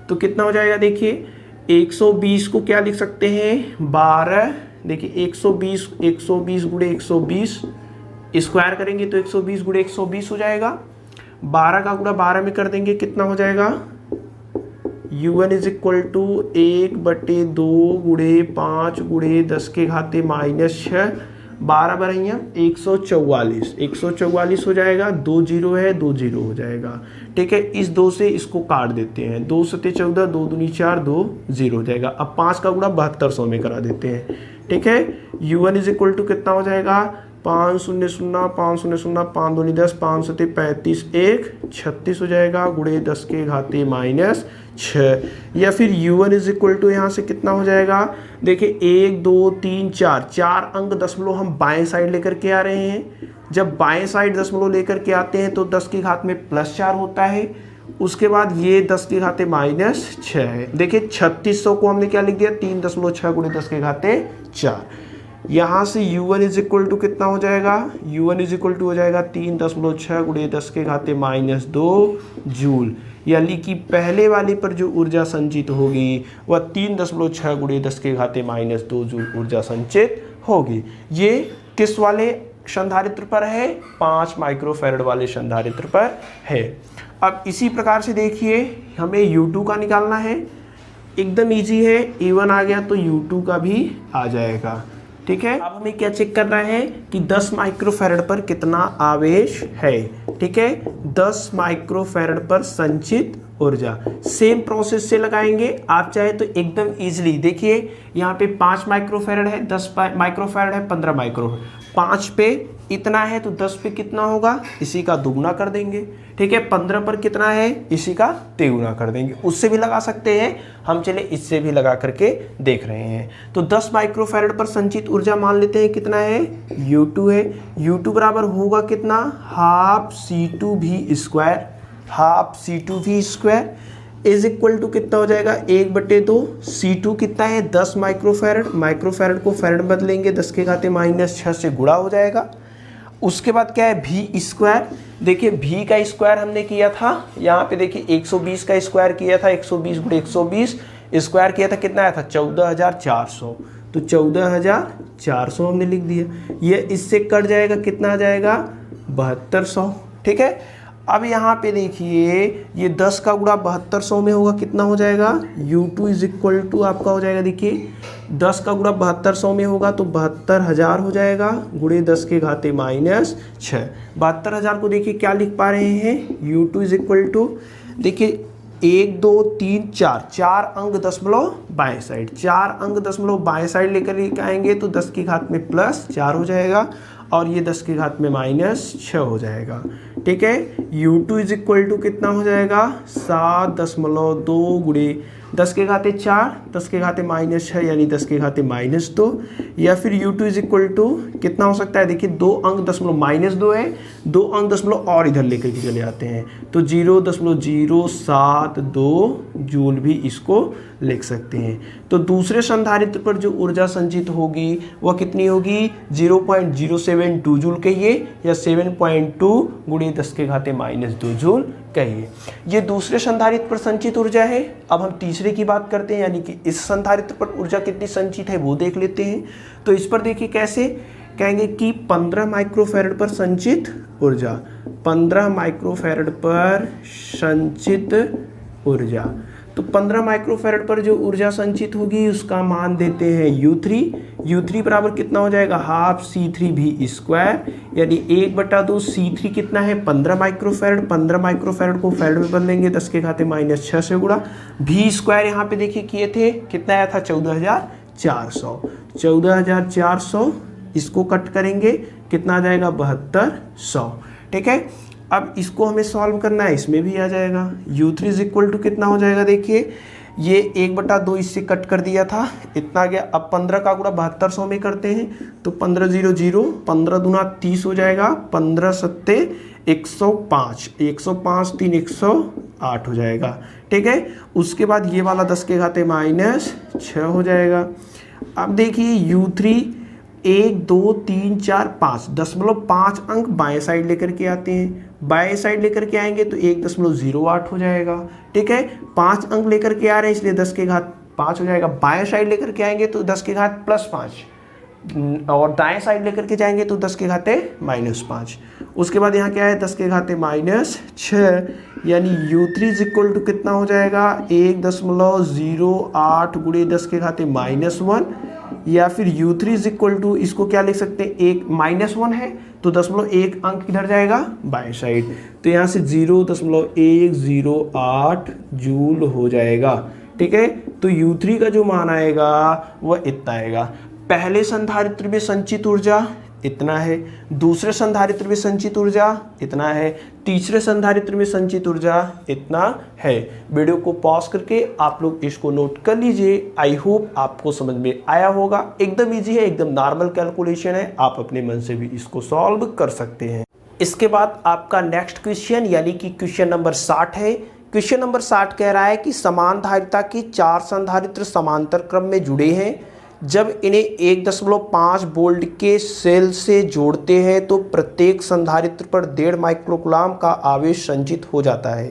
तो कितना हो जाएगा, देखिए 120 को क्या लिख सकते हैं 12, देखिए 120 गुणे 120 स्क्वायर करेंगे तो 120 गुणे 120 हो जाएगा, 12 का गुणा 12 में कर देंगे कितना हो जाएगा, U1 इज इक्वल टू 1/2 गुणे 5 गुणे 10 के घाते -6, 12 बढ़िया 144 हो जाएगा, 2 0 है 2 0 हो जाएगा। ठीक है, इस 2 से इसको काट देते हैं, 2 सते 14, 2 दूनी 4, 2 0 हो जाएगा। अब 5 का गुणा 7200 में करा देते हैं। ठीक है, U1 इज इक्वल टू कितना हो जाएगा 5 0 0 5 0 0 5 दूनी 10, 5 सते 35, 1 36 हो जाएगा, गुणे 10 के घाते -6, या फिर U1 इज इक्वल टू यहाँ से कितना हो जाएगा, देखिए 1 2 3 4 अंक दशमलव हम बाएं साइड लेकर के आ रहे हैं। जब बाएं साइड दशमलव लेकर के आते हैं तो 10 की घात में +4 होता है, उसके बाद ये 10 की घाते -6 है। देखिए 3600 को हमने क्या लिख दिया, 3.6 गुणे 10 की घाते 4। यहाँ से u1 इज इक्वल टू कितना हो जाएगा, u1 इज इक्वल टू हो जाएगा 3.6 गुणे 10 के घाते -2 जूल, यानी कि पहले वाले पर जो ऊर्जा संचित होगी वह 3.6 गुणे 10 के घाते -2 जूल ऊर्जा संचित होगी। ये किस वाले संधारित्र पर है, 5 माइक्रोफैरड वाले संधारित्र पर है। अब इसी प्रकार से देखिए हमें U2 का निकालना है, एकदम इजी है, A1 आ गया तो U2 का भी आ जाएगा। ठीक है, अब हमें क्या चेक करना है कि 10 माइक्रोफैरड पर कितना आवेश है। ठीक है, 10 माइक्रोफैरड पर संचित ऊर्जा सेम प्रोसेस से लगाएंगे। आप चाहे तो एकदम इजीली देखिए, यहाँ पे 5 माइक्रोफैरड है, 10 माइक्रोफैरड है, 15 माइक्रो, 5 पे इतना है तो 10 पे कितना होगा, इसी का दुगुना कर देंगे। ठीक है, 15 पर कितना है, इसी का तिगुना कर देंगे। उससे भी लगा सकते हैं हम, चले इससे भी लगा करके देख रहे हैं। तो 10 माइक्रोफैरड पर संचित ऊर्जा मान लेते हैं कितना है, U2 है। U2 बराबर होगा कितना, half C2V², half C2V² is equal to कितना हो जाएगा, 1/2। C2 कितना है, 10 माइक्रोफैरड, माइक्रोफैरड को फैरड बदलेंगे, 10 के घाते -6 से गुणा हो जाएगा। उसके बाद क्या है, V²। देखिए V का स्क्वायर हमने किया था, यहाँ पे देखिए 120 का स्क्वायर किया था, 120 गुणे 120 स्क्वायर किया था, कितना आया था, 14,400। तो 14,400 हमने लिख दिया। ये इससे कट जाएगा, कितना आ जाएगा, 7200। ठीक है, अब यहाँ पे देखिए ये 10 का गुणा 7200 में होगा, कितना हो जाएगा, U2 इज इक्वल टू आपका हो जाएगा, देखिए 10 का गुणा 7200 में होगा तो 72,000 हो जाएगा, गुणे 10 के घाते -6। 72,000 को देखिए क्या लिख पा रहे हैं, U2 इज इक्वल टू, देखिए 1 2 3 4, 4 अंक दशमलव बाएं साइड, 4 अंक दशमलव बाएं साइड लेकर आएंगे तो 10 की घात में +4 हो जाएगा और ये 10 की घात में -6 हो जाएगा। ठीक है, U2 इज इक्वल टू कितना हो जाएगा, 7.2 गुणे 10 के घाते 4, 10 के घाते -6 यानी 10 के घाते -2, या फिर U2 इज इक्वल टू कितना हो सकता है, देखिए 2 अंक दशमलव -2 है, 2 अंक दशमलव और इधर लेकर के चले आते हैं तो 0.072 जूल भी इसको लिख सकते हैं। तो दूसरे संधारित्र पर जो ऊर्जा संचित होगी वह कितनी होगी, 0.072 जूल कहिए या 7.2 गुणे 10 के घाते -2 जूल कहिए। ये दूसरे संधारित्र पर संचित ऊर्जा है। अब हम तीसरे की बात करते हैं, यानी कि इस संधारित्र पर ऊर्जा कितनी संचित है वो देख लेते हैं। तो इस पर देखिए कैसे कहेंगे कि 15 माइक्रोफैरड पर संचित ऊर्जा, 15 माइक्रोफैरड पर संचित ऊर्जा, तो 15 माइक्रोफैरड पर जो ऊर्जा संचित होगी उसका मान देते हैं U3। U3 बराबर कितना हो जाएगा, हाफ C3V², यानी 1/2 C3 कितना है, 15 माइक्रोफैरड, 15 माइक्रोफैरड को फैरड में बदलेंगे, 10 के घाते -6 से गुणा, V² यहाँ पे देखिए किए थे, कितना आया था, 14,400। 14,400 इसको कट करेंगे, कितना आ जाएगा, 7200। ठीक है, अब इसको हमें सॉल्व करना है, इसमें भी आ जाएगा। U3 इज इक्वल टू कितना हो जाएगा, देखिए ये 1/2 इससे कट कर दिया था, इतना आ गया। अब 15 का गुणा 7200 में करते हैं तो 15 0 0, 15 दूना 30 हो जाएगा, 15 सत्ते 105, 105 3 108 हो जाएगा। ठीक है, उसके बाद ये वाला 10 के घाते -6 हो जाएगा। अब देखिए U3 1 2 3 4 5 .5 अंक बाएं साइड लेकर के आते हैं, बाएं साइड लेकर के आएंगे तो 1.08 हो जाएगा। ठीक है, 5 अंक लेकर के आ रहे हैं इसलिए 10 के घात 5 हो जाएगा। बाएं साइड लेकर के आएंगे तो 10 के घात +5 और दाएं साइड लेकर के जाएंगे तो 10 के घाते -5। उसके बाद यहाँ क्या है, 10 के घाते -6, यानी U3 इज इक्वल टू कितना हो जाएगा, 1.08 गुणे 10 के घाते -1, या फिर U3 इज इक्वल टू, इसको क्या लिख सकते हैं, एक -1 है तो 0.1 अंक किधर जाएगा, बाएं साइड, तो यहाँ से 0.108 जूल हो जाएगा। ठीक है, तो U3 का जो मान आएगा वह इतना आएगा। पहले संधारित्र में संचित ऊर्जा इतना है, दूसरे संधारित्र में संचित ऊर्जा इतना है, तीसरे संधारित्र में संचित ऊर्जा इतना है। वीडियो को पॉज करके आप लोग इसको नोट कर लीजिए। आई होप आपको समझ में आया होगा। एकदम इजी है, एकदम नॉर्मल कैलकुलेशन है, आप अपने मन से भी इसको सॉल्व कर सकते हैं। इसके बाद आपका नेक्स्ट क्वेश्चन यानी कि क्वेश्चन नंबर 60 है क्वेश्चन नंबर 60 कह रहा है कि समान धारिता के 4 संधारित्र समांतर क्रम में जुड़े हैं। जब इन्हें 1.5 वोल्ट के सेल से जोड़ते हैं तो प्रत्येक संधारित्र पर 1.5 माइक्रोकूलाम का आवेश संचित हो जाता है।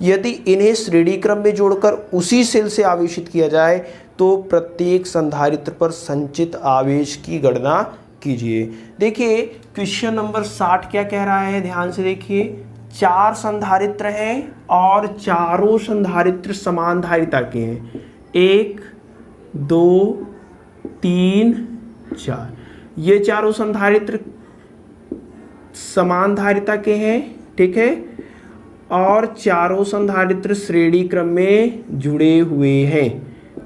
यदि इन्हें श्रेणी क्रम में जोड़कर उसी सेल से आवेशित किया जाए तो प्रत्येक संधारित्र पर संचित आवेश की गणना कीजिए। देखिए क्वेश्चन नंबर 60 क्या कह रहा है, ध्यान से देखिए। 4 संधारित्र हैं और चारों संधारित्र समान धारिता के हैं। 1 2 3 4, ये चारों संधारित्र समान धारिता के हैं, ठीक है। और चारों संधारित्र श्रेणी क्रम में जुड़े हुए हैं,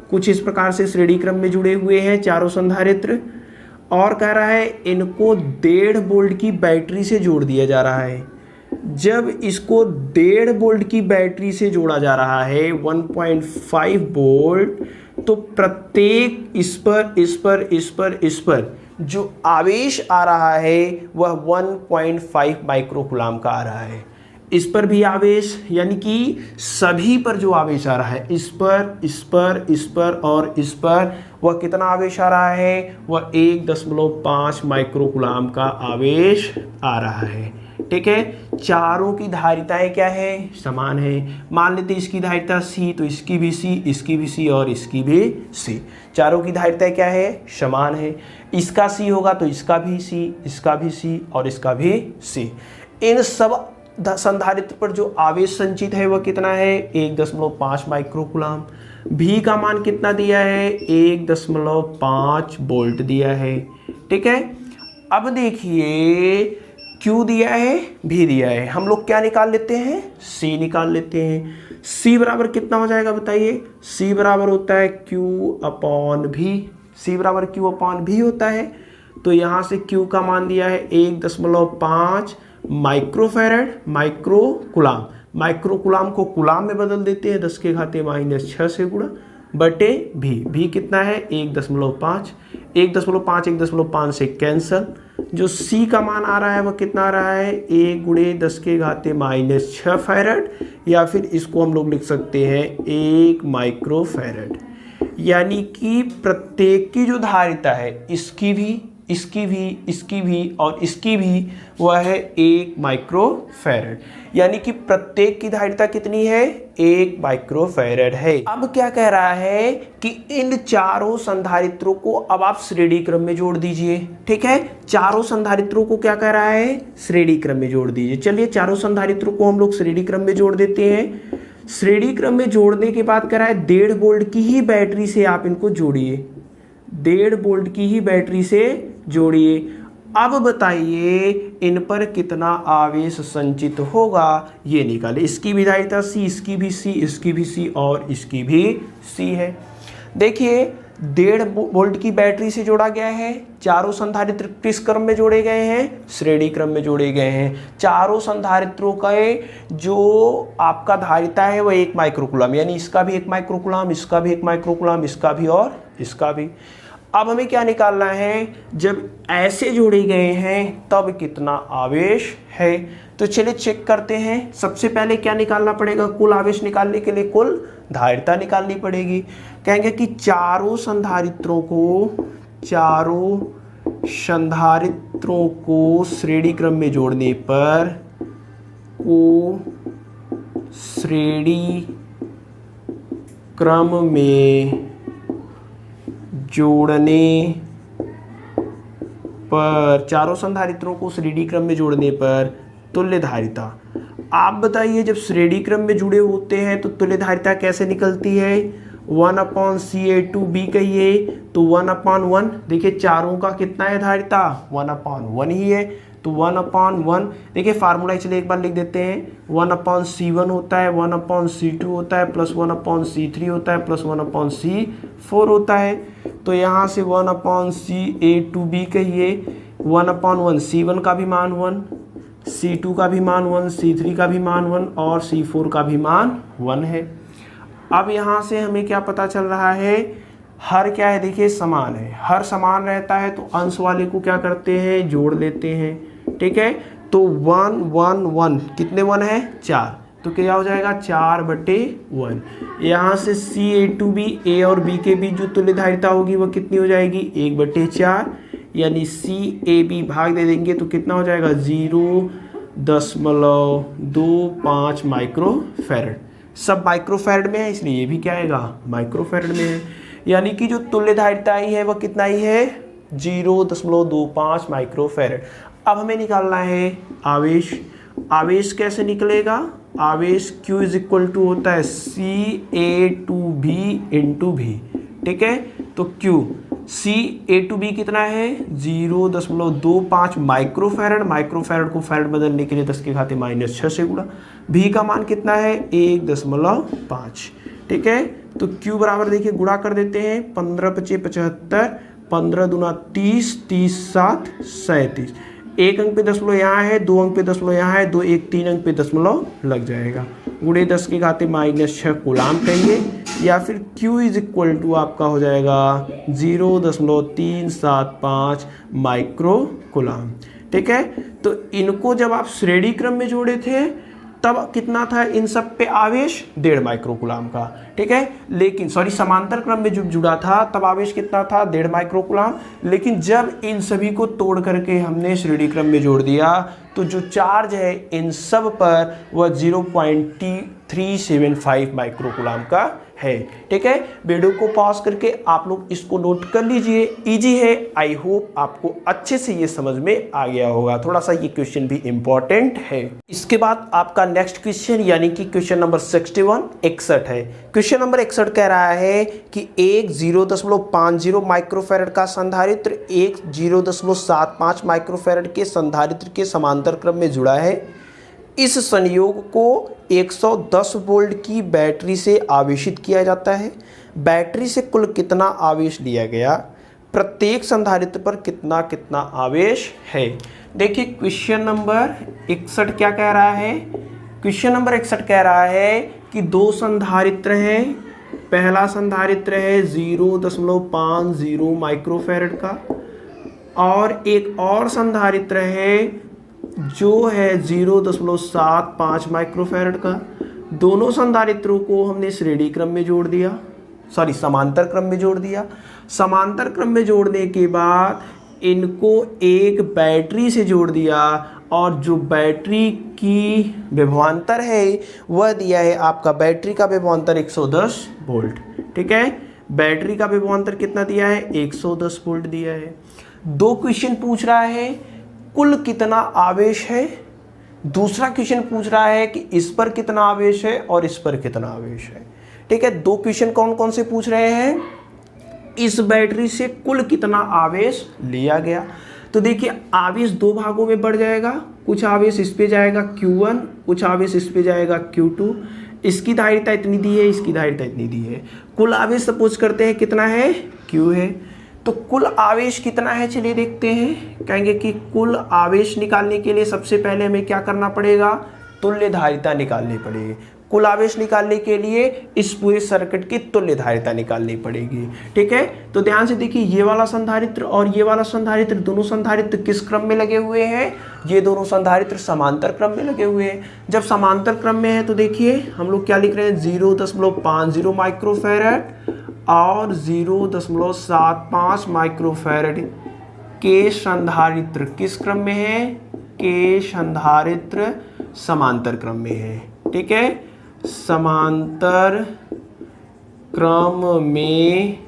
कुछ इस प्रकार से श्रेणी क्रम में जुड़े हुए हैं चारों संधारित्र। और कह रहा है इनको 1.5 वोल्ट की बैटरी से जोड़ दिया जा रहा है। जब इसको 1.5 वोल्ट की बैटरी से जोड़ा जा रहा है 1.5 वोल्ट, तो प्रत्येक इस पर जो आवेश आ रहा है वह 1.5 माइक्रोकूलाम का आ रहा है। इस पर भी आवेश, यानी कि सभी पर जो आवेश आ रहा है, इस पर और इस पर, वह कितना आवेश आ रहा है, वह 1.5 माइक्रोकूलाम का आवेश आ रहा है, ठीक है। चारों की धारिताएं क्या है, समान है। मान लेते इसकी धारिता C, तो इसकी भी C, इसकी भी C और इसकी भी C। चारों की धारिताएं क्या है, समान है। इसका C होगा तो इसका भी C, इसका भी C और इसका भी C। इन सब संधारित्र पर जो आवेश संचित है वह कितना है, 1.5 माइक्रोकूलाम। भी का मान कितना दिया है, 1.5 वोल्ट दिया है, ठीक है। अब देखिए Q दिया है, भी दिया है, हम लोग क्या निकाल लेते हैं, C निकाल लेते हैं। C बराबर कितना हो जाएगा बताइए, C बराबर होता है Q अपॉन V। C बराबर Q अपॉन V होता है। तो यहाँ से Q का मान दिया है 1.5 माइक्रोफैरड, माइक्रोकूलाम। माइक्रोकूलाम को कूलाम में बदल देते हैं, 10⁻⁻6 से गुणा बटे भी कितना है, 1.5। 1.5 से कैंसल। जो C का मान आ रहा है वह कितना आ रहा है, 1 × 10⁻⁻6 फैरड, या फिर इसको हम लोग लिख सकते हैं 1 माइक्रोफैरड। यानी कि प्रत्येक की जो धारिता है, इसकी भी और इसकी भी, वह है 1 माइक्रोफैरड। यानी कि प्रत्येक की धारिता कितनी है, 1 माइक्रोफैरड है। अब क्या कह रहा है कि इन चारों संधारित्रों को अब आप श्रेणी क्रम में जोड़ दीजिए, ठीक है। चारों संधारित्रों को क्या कह रहा है, श्रेणी क्रम में जोड़ दीजिए। चलिए चारों संधारित्रों को हम लोग श्रेणी क्रम में जोड़ देते हैं। श्रेणी क्रम में जोड़ने के बाद कह रहा है 1.5 वोल्ट की ही बैटरी से आप इनको जोड़िए, 1.5 वोल्ट की ही बैटरी से जोड़िए। अब बताइए इन पर कितना आवेश संचित होगा, ये निकाले। इसकी भी धारिता C, इसकी भी C, इसकी भी C और इसकी भी C है। देखिए 1.5 वोल्ट की बैटरी से जोड़ा गया है। चारों संधारित्र किस क्रम में जोड़े गए हैं, श्रेणी क्रम में जोड़े गए हैं। चारों संधारित्रों का जो आपका धारिता है वह 1 माइक्रोकूलाम, यानी इसका भी 1 माइक्रोकूलाम, इसका भी 1 माइक्रोकूलाम, इसका भी और इसका भी। अब हमें क्या निकालना है, जब ऐसे जोड़े गए हैं तब कितना आवेश है। तो चलिए चेक करते हैं। सबसे पहले क्या निकालना पड़ेगा, कुल आवेश निकालने के लिए कुल धारिता निकालनी पड़ेगी। कहेंगे कि चारों संधारित्रों को श्रेणी क्रम में जोड़ने पर श्रेणी क्रम में जोड़ने पर, चारों संधारित्रों को श्रेणी क्रम में जोड़ने पर तुल्य धारिता। आप बताइए जब श्रेणी क्रम में जुड़े होते हैं तो तुल्य धारिता कैसे निकलती है, 1/CA2B कहिए तो 1/1। देखिए चारों का कितना है धारिता, 1/1 ही है, तो 1/1। देखिए फार्मूला चलिए एक बार लिख देते हैं। 1/C1 होता है, 1/C2 होता है, प्लस 1/C3 होता है, प्लस 1/C4 होता है। तो यहाँ से 1/CA2B कहिए, 1/1 C1 का भी मान 1, C2 का भी मान 1, C3 का भी मान 1 और C4 का भी मान 1 है। अब यहाँ से हमें क्या पता चल रहा है, हर क्या है, देखिए समान है। हर समान रहता है तो अंश वाले को क्या करते हैं, जोड़ लेते हैं, ठीक है। तो 1 1 1 कितने 1 है, 4। तो क्या हो जाएगा 4/1। यहाँ से C(A)to(B), A और B के बीच जो तुल्य धारिता होगी वो कितनी हो जाएगी 1/4, यानी CAB भाग दे देंगे तो कितना हो जाएगा 0.25 माइक्रोफैरड। सब माइक्रोफैरड में है इसलिए ये भी क्या आएगा माइक्रोफैरड में है, यानी कि जो तुल्य धारिता आई है वह कितना ही है 0.25 माइक्रोफैरड। अब हमें निकालना है आवेश। आवेश कैसे निकलेगा, आवेश Q इज इक्वल टू होता है CA/B इंटू V, ठीक है। तो Q CA/B कितना है 0.25 माइक्रोफैरड, माइक्रोफैरड को फैरड बदलने के लिए 10⁻⁻⁶ से गुणा, V का मान कितना है 1.5, ठीक है। तो Q बराबर देखिए गुणा कर देते हैं, 15×5 = 75, 15 दूना 30, 30 7 37, एक अंक पे दशमलव यहाँ है, 2 अंक पे दशमलव यहाँ है, 2 1 3 अंक पे दशमलव लग जाएगा, गुणे 10⁻⁻⁶ कूलाम कहिए, या फिर Q इज इक्वल टू आपका हो जाएगा 0.375 माइक्रो कूलाम, ठीक है। तो इनको जब आप श्रेणी क्रम में जोड़े थे तब कितना था इन सब पे आवेश 1.5 माइक्रोकूलाम का, ठीक है। लेकिन समांतर क्रम में जब जुड़ा था तब आवेश कितना था 1.5 माइक्रोकूलाम, लेकिन जब इन सभी को तोड़ करके हमने श्रेणी क्रम में जोड़ दिया तो जो चार्ज है इन सब पर वह 0.375 माइक्रोकूलाम का है, ठीक है। वीडियो को पॉज करके आप लोग इसको नोट कर लीजिए, इजी है। आई होप आपको अच्छे से ये समझ में आ गया होगा। थोड़ा सा ये क्वेश्चन भी इंपॉर्टेंट है। इसके बाद आपका नेक्स्ट क्वेश्चन यानी कि क्वेश्चन नंबर 61 है। क्वेश्चन नंबर 61 कह रहा है कि एक 0.50 माइक्रोफैरड का संधारित्र एक 0.75 माइक्रोफैरड के संधारित्र के समांतर क्रम में जुड़ा है। इस संयोग को 110 वोल्ट की बैटरी से आवेशित किया जाता है। बैटरी से कुल कितना आवेश लिया गया, प्रत्येक संधारित्र पर कितना कितना आवेश है। देखिए क्वेश्चन नंबर 61 क्या कह रहा है। क्वेश्चन नंबर 61 कह रहा है कि दो संधारित्र हैं। पहला संधारित्र है 0.50 माइक्रोफैरड का और एक और संधारित्र है जो है 0.75 माइक्रोफैरड का। दोनों संधारित्रों को हमने श्रेणी क्रम में जोड़ दिया, समांतर क्रम में जोड़ दिया। समांतर क्रम में जोड़ने के बाद इनको एक बैटरी से जोड़ दिया और जो बैटरी की विभवांतर है वह दिया है आपका, बैटरी का विभवांतर 110 वोल्ट, ठीक है। बैटरी का विभवांतर कितना दिया है 110 वोल्ट दिया है। दो क्वेश्चन पूछ रहा है कुल कितना आवेश है, दूसरा क्वेश्चन पूछ रहा है कि इस पर कितना आवेश है और इस पर कितना आवेश है, ठीक है। दो क्वेश्चन कौन कौन से पूछ रहे हैं, इस बैटरी से कुल कितना आवेश लिया गया। तो देखिए आवेश दो भागों में बढ़ जाएगा, कुछ आवेश इस पे जाएगा Q1, कुछ आवेश इस पे जाएगा Q2। इसकी धारिता इतनी दी है, इसकी धारिता इतनी दी है। कुल आवेश सपोज करते हैं कितना है Q है। तो कुल आवेश कितना है चलिए देखते हैं। कहेंगे कि कुल आवेश निकालने के लिए सबसे पहले हमें क्या करना पड़ेगा, तुल्य धारिता निकालनी पड़ेगी। कुल आवेश निकालने के लिए इस पूरे सर्किट की तुल्य धारिता निकालनी पड़ेगी, ठीक है। तो ध्यान से देखिए ये वाला संधारित्र और ये वाला संधारित्र, दोनों संधारित्र किस क्रम में लगे हुए हैं, ये दोनों संधारित्र समांतर क्रम में लगे हुए हैं। जब समांतर क्रम में है तो देखिए हम लोग क्या लिख रहे हैं 0.50 माइक्रोफैरड और 0.75 माइक्रोफैरड के संधारित्र किस क्रम में है, के संधारित्र समांतर क्रम में है, ठीक है। समांतर क्रम में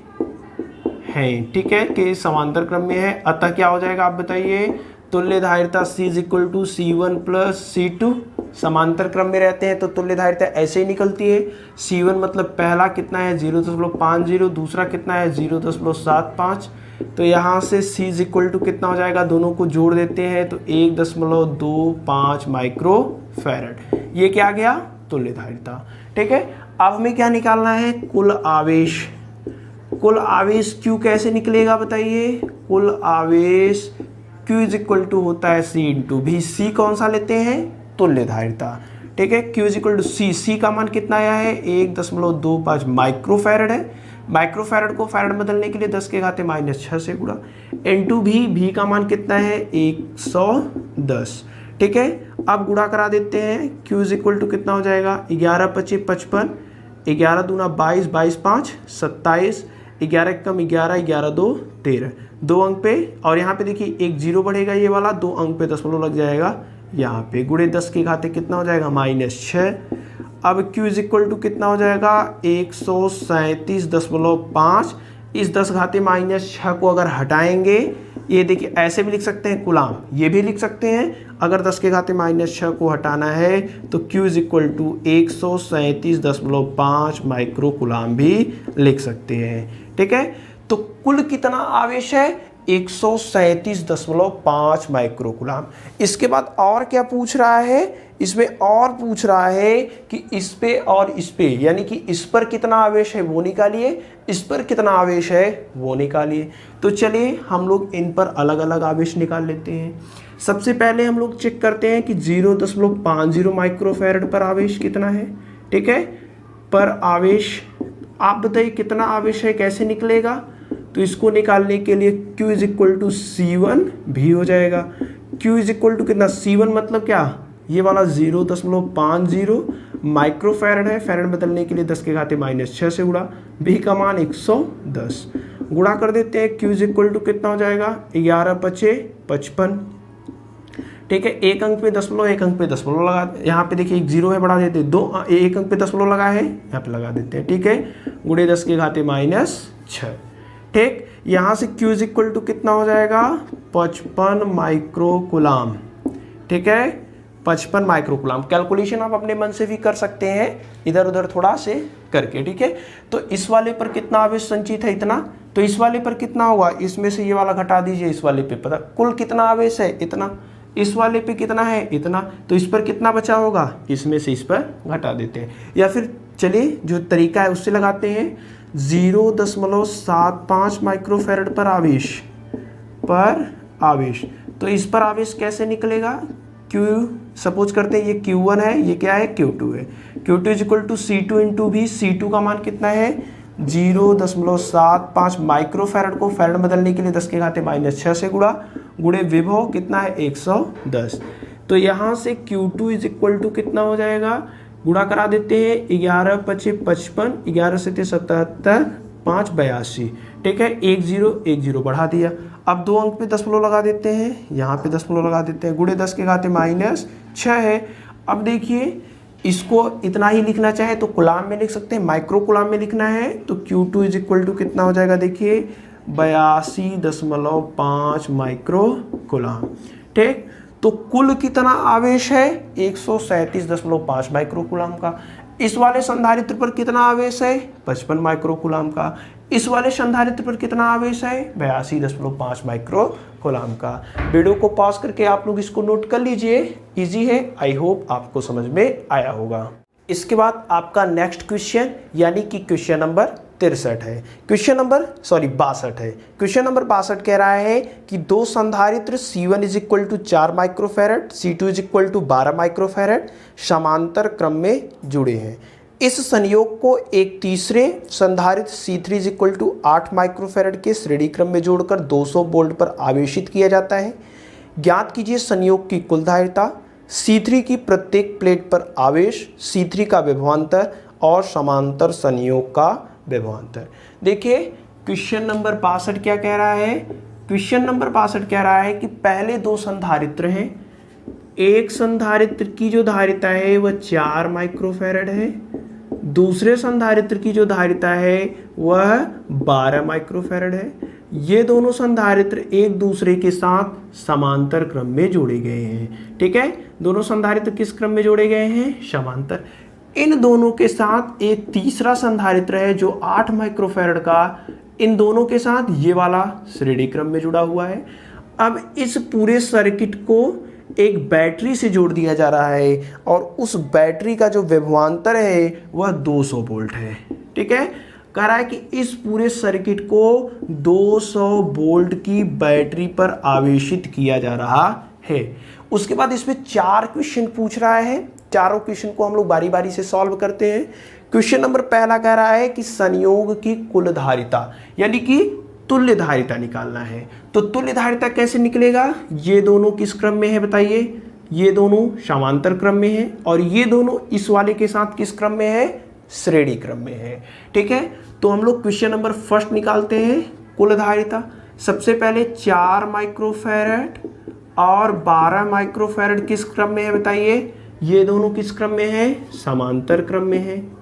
है, ठीक है, के समांतर क्रम में है। अतः क्या हो जाएगा आप बताइए, तुल्य धारिता C = C1 + C2। समांतर क्रम में रहते हैं तो तुल्य धारिता ऐसे ही निकलती है। C1 मतलब पहला कितना है 0.50, दूसरा कितना है 0.75। तो यहाँ से C = कितना हो जाएगा, दोनों को जोड़ देते हैं तो 1.25 माइक्रोफैरड। ये क्या आ गया तुल्य धारिता, ठीक है। अब हमें क्या निकालना है, कुल आवेश। कुल आवेश Q कैसे निकलेगा बताइए। कुल आवेश Q = होता है C × V। C कौन सा लेते हैं, तुल्य धारिता, ठीक है। Q = C। C का मान कितना आया है 1.25 माइक्रोफैरड है। माइक्रोफैरड को फैरड बदलने के लिए 10⁻⁻⁶ से गुणा, इंटू V। V का मान कितना है 110, ठीक है। अब गुणा करा देते हैं, Q इज इक्वल टू कितना हो जाएगा 11 25 55, 11 दूना 22, 22 5 27, 11 कम 11, 11 2 13, 2 अंक पे, और यहाँ पे देखिए एक जीरो बढ़ेगा ये वाला, 2 अंक पे दशमलव लग जाएगा यहाँ पे, गुणे 10 के घाते कितना हो जाएगा -6। अब Q इज इक्वल टू कितना हो जाएगा 137.5, इस 10 घाते -6 को अगर हटाएंगे, ये देखिए ऐसे भी लिख सकते हैं कुलाम, ये भी लिख सकते हैं, अगर 10 के घाते -6 को हटाना है तो Q is equal to 137.5 micro coulomb भी लिख सकते हैं। ठीक है, तो कुल कितना आवेश है 137.5 माइक्रो कुलाम। इसके बाद और क्या पूछ रहा है, इसमें और पूछ रहा है कि इस पे और इस पे, यानी कि इस पर कितना आवेश है वो निकालिए, इस पर कितना आवेश है वो निकालिए। तो चलिए हम लोग इन पर अलग अलग आवेश निकाल लेते हैं। सबसे पहले हम लोग चेक करते हैं कि 0.50 माइक्रोफैरड पर आवेश कितना है। ठीक है, पर आवेश आप बताइए कितना आवेश है, कैसे निकलेगा। तो इसको निकालने के लिए Q is equal to C1 भी हो जाएगा। Q इज इक्वल टू कितना, C1 मतलब क्या, ये वाला 0.50 माइक्रोफैरड है, फैरड बदलने के लिए 10 के घाते -6 से गुणा, B का मान 110, गुणा कर देते हैं। Q इज इक्वल टू कितना हो जाएगा 11 5 55। ठीक है, एक अंक पे दशमलव, एक अंक पे दशमलव लगा, यहाँ पे देखिए एक जीरो है, बढ़ा देते हैं, दो एक अंक पे दशमलव लगा है, यहाँ पे लगा देते हैं। ठीक है, गुणे 10 के घाते -6। ठीक, यहाँ से Q इज इक्वल टू कितना हो जाएगा 55 माइक्रो कुलाम। ठीक है, 55 माइक्रो कुलाम। कैलकुलेशन आप अपने मन से भी कर सकते हैं, इधर उधर थोड़ा से करके। ठीक है, तो इस वाले पर कितना आवेश संचित है, इतना, तो इस वाले पर कितना होगा, इसमें से ये वाला घटा दीजिए, इस वाले पे पता कुल कितना आवेश है, इतना, इस वाले पे कितना है, इतना, तो इस पर कितना बचा होगा, इसमें से इस पर घटा देते हैं। या फिर चलिए जो तरीका है उससे लगाते हैं, 0.75 माइक्रोफैरड पर आवेश, तो इस पर आवेश कैसे निकलेगा, Q सपोज करते हैं ये Q1 है, ये क्या है Q2 है, Q2 is equal to C2 into भी, C2 का मान कितना है 0.75 माइक्रोफैरड को फैरड बदलने के लिए 10 के घाते -6 से गुणा, गुणे विभव कितना है 110। तो यहाँ से Q2 इज इक्वल टू कितना हो जाएगा, गुणा करा देते हैं, 11 5 55, 11 से 77, 5 82। ठीक है, एक जीरो बढ़ा दिया। अब दो अंक पे दशमलव लगा देते हैं, यहाँ पे दशमलव लगा देते हैं, गुणे 10 के घाते -6 है। अब देखिए इसको इतना ही लिखना चाहे तो कुलाम में लिख सकते हैं, माइक्रो कुलाम में लिखना है तो Q2 इज इक्वल टू कितना हो जाएगा, देखिए 82.5 माइक्रो कुलाम। ठीक, तो कुल कितना आवेश है 137.5 माइक्रो कुलाम का। इस वाले संधारित्र पर कितना आवेश है 55 माइक्रो कुलाम का। इस वाले संधारित्र पर कितना आवेश है 82.5 माइक्रो कुलाम का। वीडियो को पॉज करके आप लोग इसको नोट कर लीजिए, इजी है, आई होप आपको समझ में आया होगा। इसके बाद आपका नेक्स्ट क्वेश्चन यानी कि क्वेश्चन नंबर 63 है, क्वेश्चन नंबर 62 है। क्वेश्चन नंबर 62 कह रहा है कि दो संधारित्र C1 is equal to 4 microfarad, C2 is equal to 12 microfarad समांतर क्रम में जुड़े हैं। इस संयोग को एक तीसरे संधारित्र C3 is equal to 8 microfarad के श्रेणी क्रम में जोड़कर 200 वोल्ट पर आवेशित किया जाता है। ज्ञात कीजिए संयोग की कुल धारिता, C3 की प्रत्येक प्लेट पर आवेश, C3 का विभवांतर और समांतर संयोग का विभवांतर। देखिए क्वेश्चन नंबर 62 क्या कह रहा है, क्वेश्चन नंबर 62 कह रहा है कि पहले दो संधारित्र हैं, एक संधारित्र की जो धारिता है वह 4 माइक्रोफैरड है, दूसरे संधारित्र की जो धारिता है वह 12 माइक्रोफैरड है। ये दोनों संधारित्र एक दूसरे के साथ समांतर क्रम में जोड़े गए हैं। ठीक है, दोनों संधारित्र किस क्रम में जोड़े गए हैं, समांतर। इन दोनों के साथ एक तीसरा संधारित्र है जो 8 माइक्रोफैरड का, इन दोनों के साथ ये वाला श्रेणी क्रम में जुड़ा हुआ है। अब इस पूरे सर्किट को एक बैटरी से जोड़ दिया जा रहा है और उस बैटरी का जो विभवांतर है वह 200 वोल्ट है। ठीक है, कह रहा है कि इस पूरे सर्किट को 200 वोल्ट की बैटरी पर आवेशित किया जा रहा है। उसके बाद इसमें 4 क्वेश्चन पूछ रहा है, चारों क्वेश्चन को हम लोग बारी बारी से सॉल्व करते हैं। क्वेश्चन नंबर पहला कह रहा है कि संयोग की कुल धारिता यानी कि तुल्य धारिता निकालना है। तो तुल्य धारिता कैसे निकलेगा, ये दोनों किस क्रम में है बताइए, ये दोनों समांतर क्रम में है और ये दोनों इस वाले के साथ किस क्रम में है, श्रेणी क्रम में है। ठीक है, तो हम लोग क्वेश्चन नंबर फर्स्ट निकालते हैं। कुल धारिता सबसे पहले 4 माइक्रोफैरड और 12 माइक्रोफैरड किस क्रम में है बताइए, ये दोनों किस क्रम में है, समांतर क्रम में है।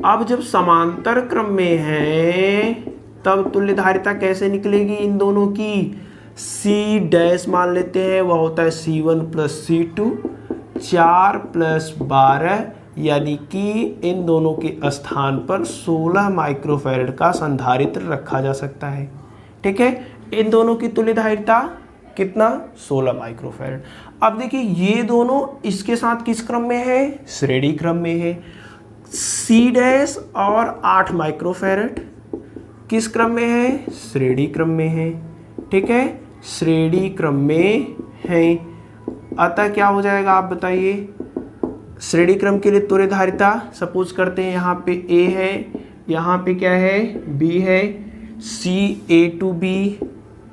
अब जब समांतर क्रम में है तब तुल्य धारिता कैसे निकलेगी इन दोनों की, C डैश मान लेते हैं, वह होता है C1 प्लस C2, 4 प्लस 12 यानी कि इन दोनों के स्थान पर 16 माइक्रोफैरड का संधारित्र रखा जा सकता है। ठीक है, इन दोनों की तुल्य धारिता कितना, 16 माइक्रोफैरड। अब देखिए ये दोनों इसके साथ किस क्रम में है, श्रेणी क्रम में है। C डैश और 8 माइक्रोफैरड किस क्रम में है, श्रेणी क्रम में है। ठीक है, श्रेणी क्रम में है। अतः क्या हो जाएगा आप बताइए, श्रेणी क्रम के लिए तुल्य धारिता सपोज करते हैं यहाँ पे A है, यहाँ पे क्या है, B है, C A to B,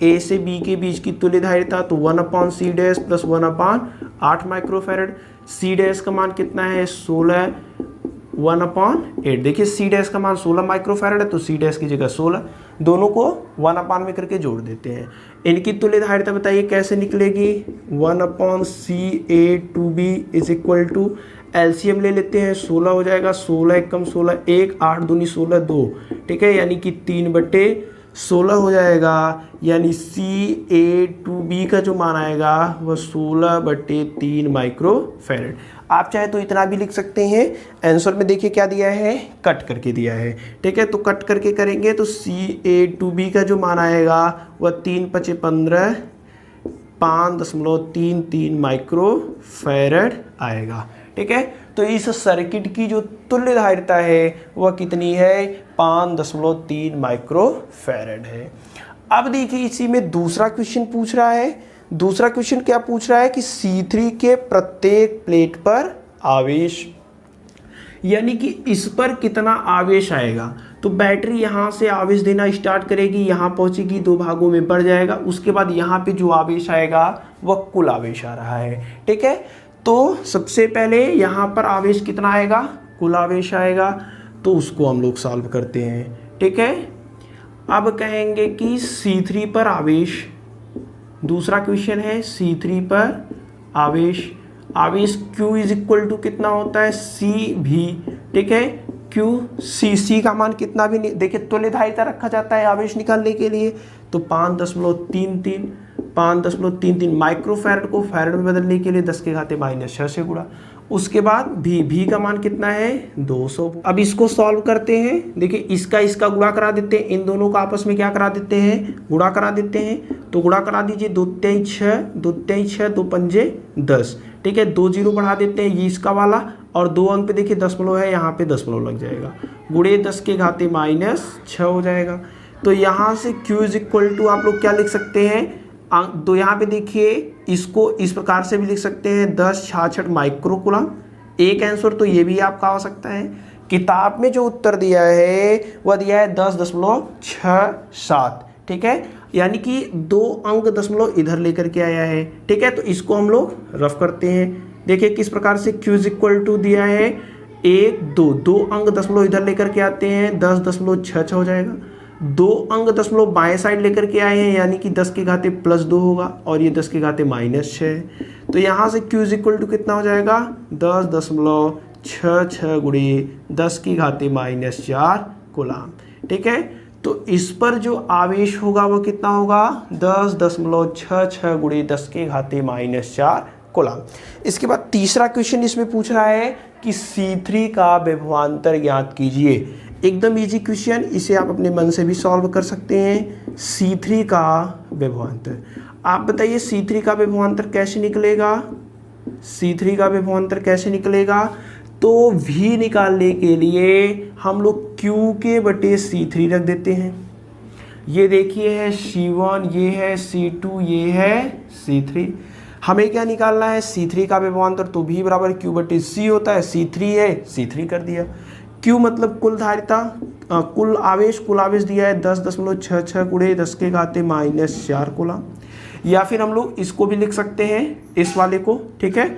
A से B के बीच की तुल्य धारिता तो 1/C dash plus 1/8 microfarad. C dash का मान कितना है, 16, 1/8। देखिए C डैश का मान 16 माइक्रोफैरड है तो C डैश की जगह 16, दोनों को 1/8 में करके जोड़ देते हैं। इनकी तुल्य धारिता बताइए कैसे निकलेगी, 1/CA to B is equal to LCM ले लेते हैं, 16 हो जाएगा, 16 एकम 16 1, 8 दूनी 16 2। ठीक है, यानी कि 3/16 हो जाएगा, यानी CA to B का जो मान आएगा वह 16/3 माइक्रोफैरड। आप चाहे तो इतना भी लिख सकते हैं। आंसर में देखिए क्या दिया है, कट करके दिया है। ठीक है, तो कट करके करेंगे तो CA to B का जो मान आएगा वह 3×5 = 5.33 माइक्रोफैरड आएगा। ठीक है, तो इस सर्किट की जो तुल्य धारिता है वह कितनी है, 5.3 माइक्रोफैरड है। अब देखिए इसी में दूसरा क्वेश्चन पूछ रहा है। दूसरा क्वेश्चन क्या पूछ रहा है कि C3 के प्रत्येक प्लेट पर आवेश, यानी कि इस पर कितना आवेश आएगा। तो बैटरी यहाँ से आवेश देना स्टार्ट करेगी, यहाँ पहुँचेगी, 2 भागों में बढ़ जाएगा, उसके बाद यहाँ पे जो आवेश आएगा वह कुल आवेश आ रहा है। ठीक है, तो सबसे पहले यहाँ पर आवेश कितना आएगा, कुल आवेश आएगा, तो उसको हम लोग सॉल्व करते हैं। ठीक है, अब कहेंगे कि C3 पर आवेश, दूसरा क्वेश्चन है C3 पर आवेश, आवेश Q इज इक्वल टू कितना होता है, CV। ठीक है, Q C का मान कितना भी नहीं, देखिए तुल्य धारिता रखा जाता है आवेश निकालने के लिए, तो 5.33 माइक्रोफैरड को फैरड में बदलने के लिए 10⁻⁻6 से गुणा। उसके बाद भी का मान कितना है, 200। अब इसको सॉल्व करते हैं। देखिए इसका गुणा करा देते हैं, इन दोनों का आपस में क्या करा देते हैं, गुणा करा देते हैं। तो गुणा करा दीजिए, 2 × 6, 2 × 6, 2 × 10। ठीक है, 2 0 बढ़ा देते हैं, ये इसका वाला, और 2 अंक पे देखिए दशमलव है, यहाँ पे दशमलव लग जाएगा, गुणे 10⁻⁻6 हो जाएगा। तो यहाँ से Q इज इक्वल टू आप लोग क्या लिख सकते हैं, तो यहाँ पे देखिए इसको इस प्रकार से भी लिख सकते हैं, 10×66 माइक्रोकूलम। एक आंसर तो ये भी आपका हो सकता है। किताब में जो उत्तर दिया है वह दिया है 10.67। ठीक है, यानी कि 2 अंक दशमलव इधर लेकर के आया है। ठीक है, तो इसको हम लोग रफ करते हैं। देखिए किस प्रकार से Q इज इक्वल टू दिया है 1 2 अंक दशमलव इधर लेकर के आते हैं, 10.66 हो जाएगा। 2 अंक दशमलव बाएं साइड लेकर के आए हैं, यानी कि 10⁻+2 होगा, और ये 10⁻−6 है। तो यहाँ से Q इज इक्वल टू कितना हो जाएगा, 10.66 गुणे 10⁻⁻4 कूलम। ठीक है, तो इस पर जो आवेश होगा वो कितना होगा, 10.66 गुणे 10⁻⁻4 कूलम। इसके बाद तीसरा क्वेश्चन इसमें पूछ रहा है कि C3 का विभवांतर ज्ञात कीजिए। एकदम इजी क्वेश्चन, इसे आप अपने मन से भी सॉल्व कर सकते हैं। C3 का विभवांतर, आप बताइए C3 का विभवांतर कैसे निकलेगा, C3 का विभवांतर कैसे निकलेगा। तो V निकालने के लिए हम लोग Q के बटे C3 रख देते हैं। ये देखिए है C1, ये है C2, ये है C3। हमें क्या निकालना है, C3 का विभवांतर, तो V बराबर Q बटे C होता है। C3 है, C3 कर दिया। Q मतलब कुल धारिता, कुल आवेश दिया है 10.66 गुणे 10⁻⁻4 कूलम। या फिर हम लोग इसको भी लिख सकते हैं, इस वाले को, ठीक है,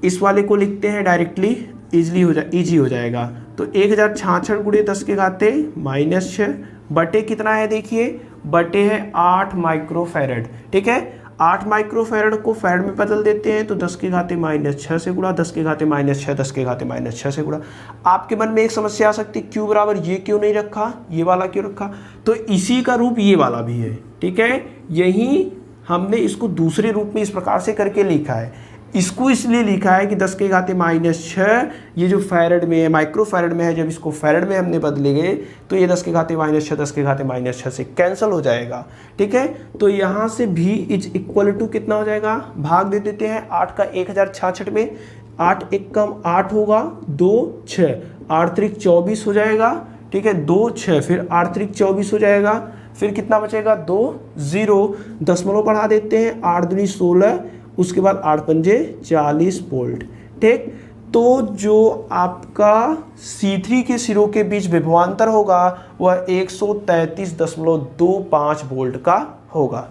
इस वाले को लिखते हैं डायरेक्टली, ईजी हो जाएगा। तो 1066 गुणे 10 के घाते -6 बटे कितना है, देखिए बटे है 8 माइक्रोफैरड, ठीक है। 8 माइक्रोफैरड को फैरड में बदल देते हैं तो 10 के घाते -6 से गुणा, 10 के घाते -6, 10 के घाते -6 से गुणा। आपके मन में एक समस्या आ सकती है, क्यू बराबर ये क्यों नहीं रखा, ये वाला क्यों रखा, तो इसी का रूप ये वाला भी है, ठीक है। यही हमने इसको दूसरे रूप में इस प्रकार से करके लिखा है। इसको इसलिए लिखा है कि 10 के घाते -6 ये जो फैरड में है, माइक्रो फैरड में है, जब इसको फैरड में हमने बदलेंगे तो ये 10 के घाते -6 10 के घाते -6 से कैंसिल हो जाएगा, ठीक है। तो यहाँ से भी इज इक्वल टू कितना हो जाएगा, भाग दे देते हैं 8 का 1066 में, 8 एक कम 8 होगा, 2 6 8 त्रिक 24 हो जाएगा, ठीक है, 2 6 फिर 8 त्रिक 24 हो जाएगा, फिर कितना बचेगा 2 0, दशमलव बढ़ा देते हैं, 8 दूनी 16, उसके बाद 8 पंजे 40 वोल्ट, ठीक। तो जो आपका C3 के सिरों के बीच विभवांतर होगा वह 133.25 वोल्ट का होगा।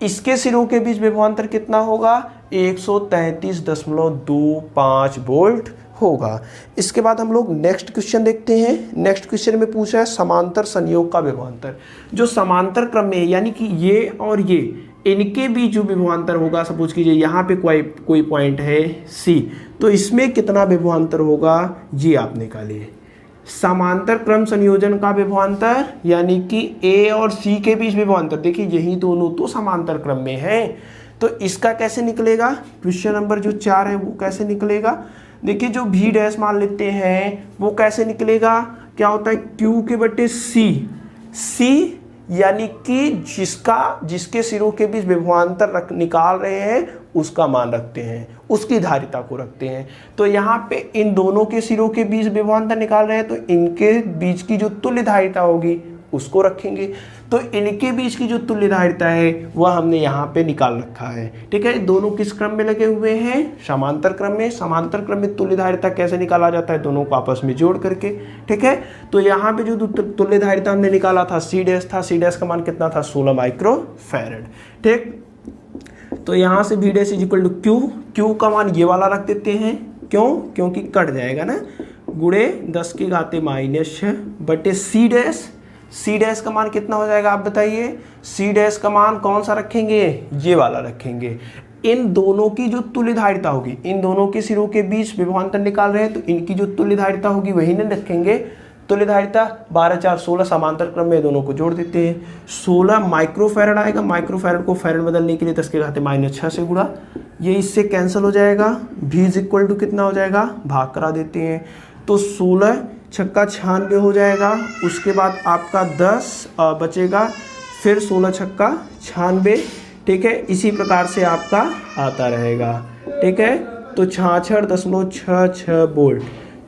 इसके सिरों के बीच विभवांतर कितना होगा, 133.25 वोल्ट होगा। इसके बाद हम लोग नेक्स्ट क्वेश्चन देखते हैं। नेक्स्ट क्वेश्चन में पूछा है समांतर संयोग का विभवांतर। जो समांतर क्रम में यानी कि ये और ये, इनके बीच जो विभवांतर होगा, सपोज कीजिए यहाँ पे कोई पॉइंट है C, तो इसमें कितना विभवांतर होगा ये आप निकालिए। समांतर क्रम संयोजन का विभवांतर यानी कि A और C के बीच विभवांतर, देखिए यही दोनों तो समांतर क्रम में है, तो इसका कैसे निकलेगा, क्वेश्चन नंबर जो 4 है वो कैसे निकलेगा। देखिए जो V डैश मान लेते हैं वो कैसे निकलेगा, क्या होता है Q के बटे C यानी कि जिसके सिरों के बीच विभवांतर निकाल रहे हैं उसका मान रखते हैं, उसकी धारिता को रखते हैं। तो यहाँ पे इन दोनों के सिरों के बीच विभवांतर निकाल रहे हैं तो इनके बीच की जो तुल्य धारिता होगी उसको रखेंगे। तो इनके बीच की जो तुल्य धारिता है वह हमने यहाँ पे निकाल रखा है, ठीक है। दोनों किस क्रम में लगे हुए हैं, समांतर क्रम में। समांतर क्रम में तुल्य धारिता कैसे निकाला जाता है, दोनों को आपस में जोड़ करके, ठीक है। तो यहाँ पे जो तुल्य धारिता हमने निकाला था C डैश था, C डैश का मान कितना था 16 माइक्रोफैरड, ठीक। तो यहाँ से V dash is equal to Q का मान ये वाला रख देते हैं, क्यों, क्योंकि कट जाएगा ना, गुणे 10 के घाते -6 बटे C डैश का मान कितना हो जाएगा आप बताइए। C डैश का मान कौन सा रखेंगे, ये वाला रखेंगे। इन दोनों की जो तुल्य धारिता होगी, इन दोनों के सिरों के बीच विभवांतर निकाल रहे हैं तो इनकी जो तुल्य धारिता होगी वही नहीं रखेंगे। तुल्य धारिता 12 4 16 समांतर क्रम में दोनों को जोड़ देते हैं, 16 माइक्रोफैरड आएगा। माइक्रोफैरड को फैरड बदलने के लिए 10 के घाते -6 से गुणा, ये इससे कैंसिल हो जाएगा। V इज इक्वल टू कितना हो जाएगा, भाग करा देते हैं तो 16 छक्का 96 हो जाएगा। उसके बाद आपका 10 बचेगा, फिर 16 छक्का 96, ठीक है। इसी प्रकार से आपका आता रहेगा, ठीक है। तो 66.66 वोल्ट।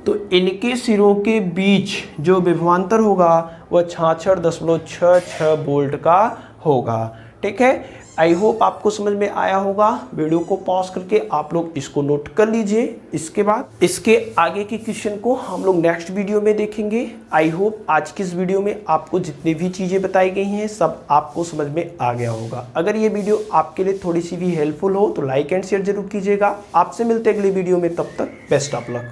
तो इनके सिरों के बीच जो विभवांतर होगा वह 66.66 वोल्ट का होगा, ठीक है। आई होप आपको समझ में आया होगा। वीडियो को पॉज करके आप लोग इसको नोट कर लीजिए। इसके बाद इसके आगे के क्वेश्चन को हम लोग नेक्स्ट वीडियो में देखेंगे। आई होप आज की इस वीडियो में आपको जितनी भी चीज़ें बताई गई हैं सब आपको समझ में आ गया होगा। अगर ये वीडियो आपके लिए थोड़ी सी भी हेल्पफुल हो तो लाइक एंड शेयर जरूर कीजिएगा। आपसे मिलते हैं अगली वीडियो में, तब तक बेस्ट ऑफ लक।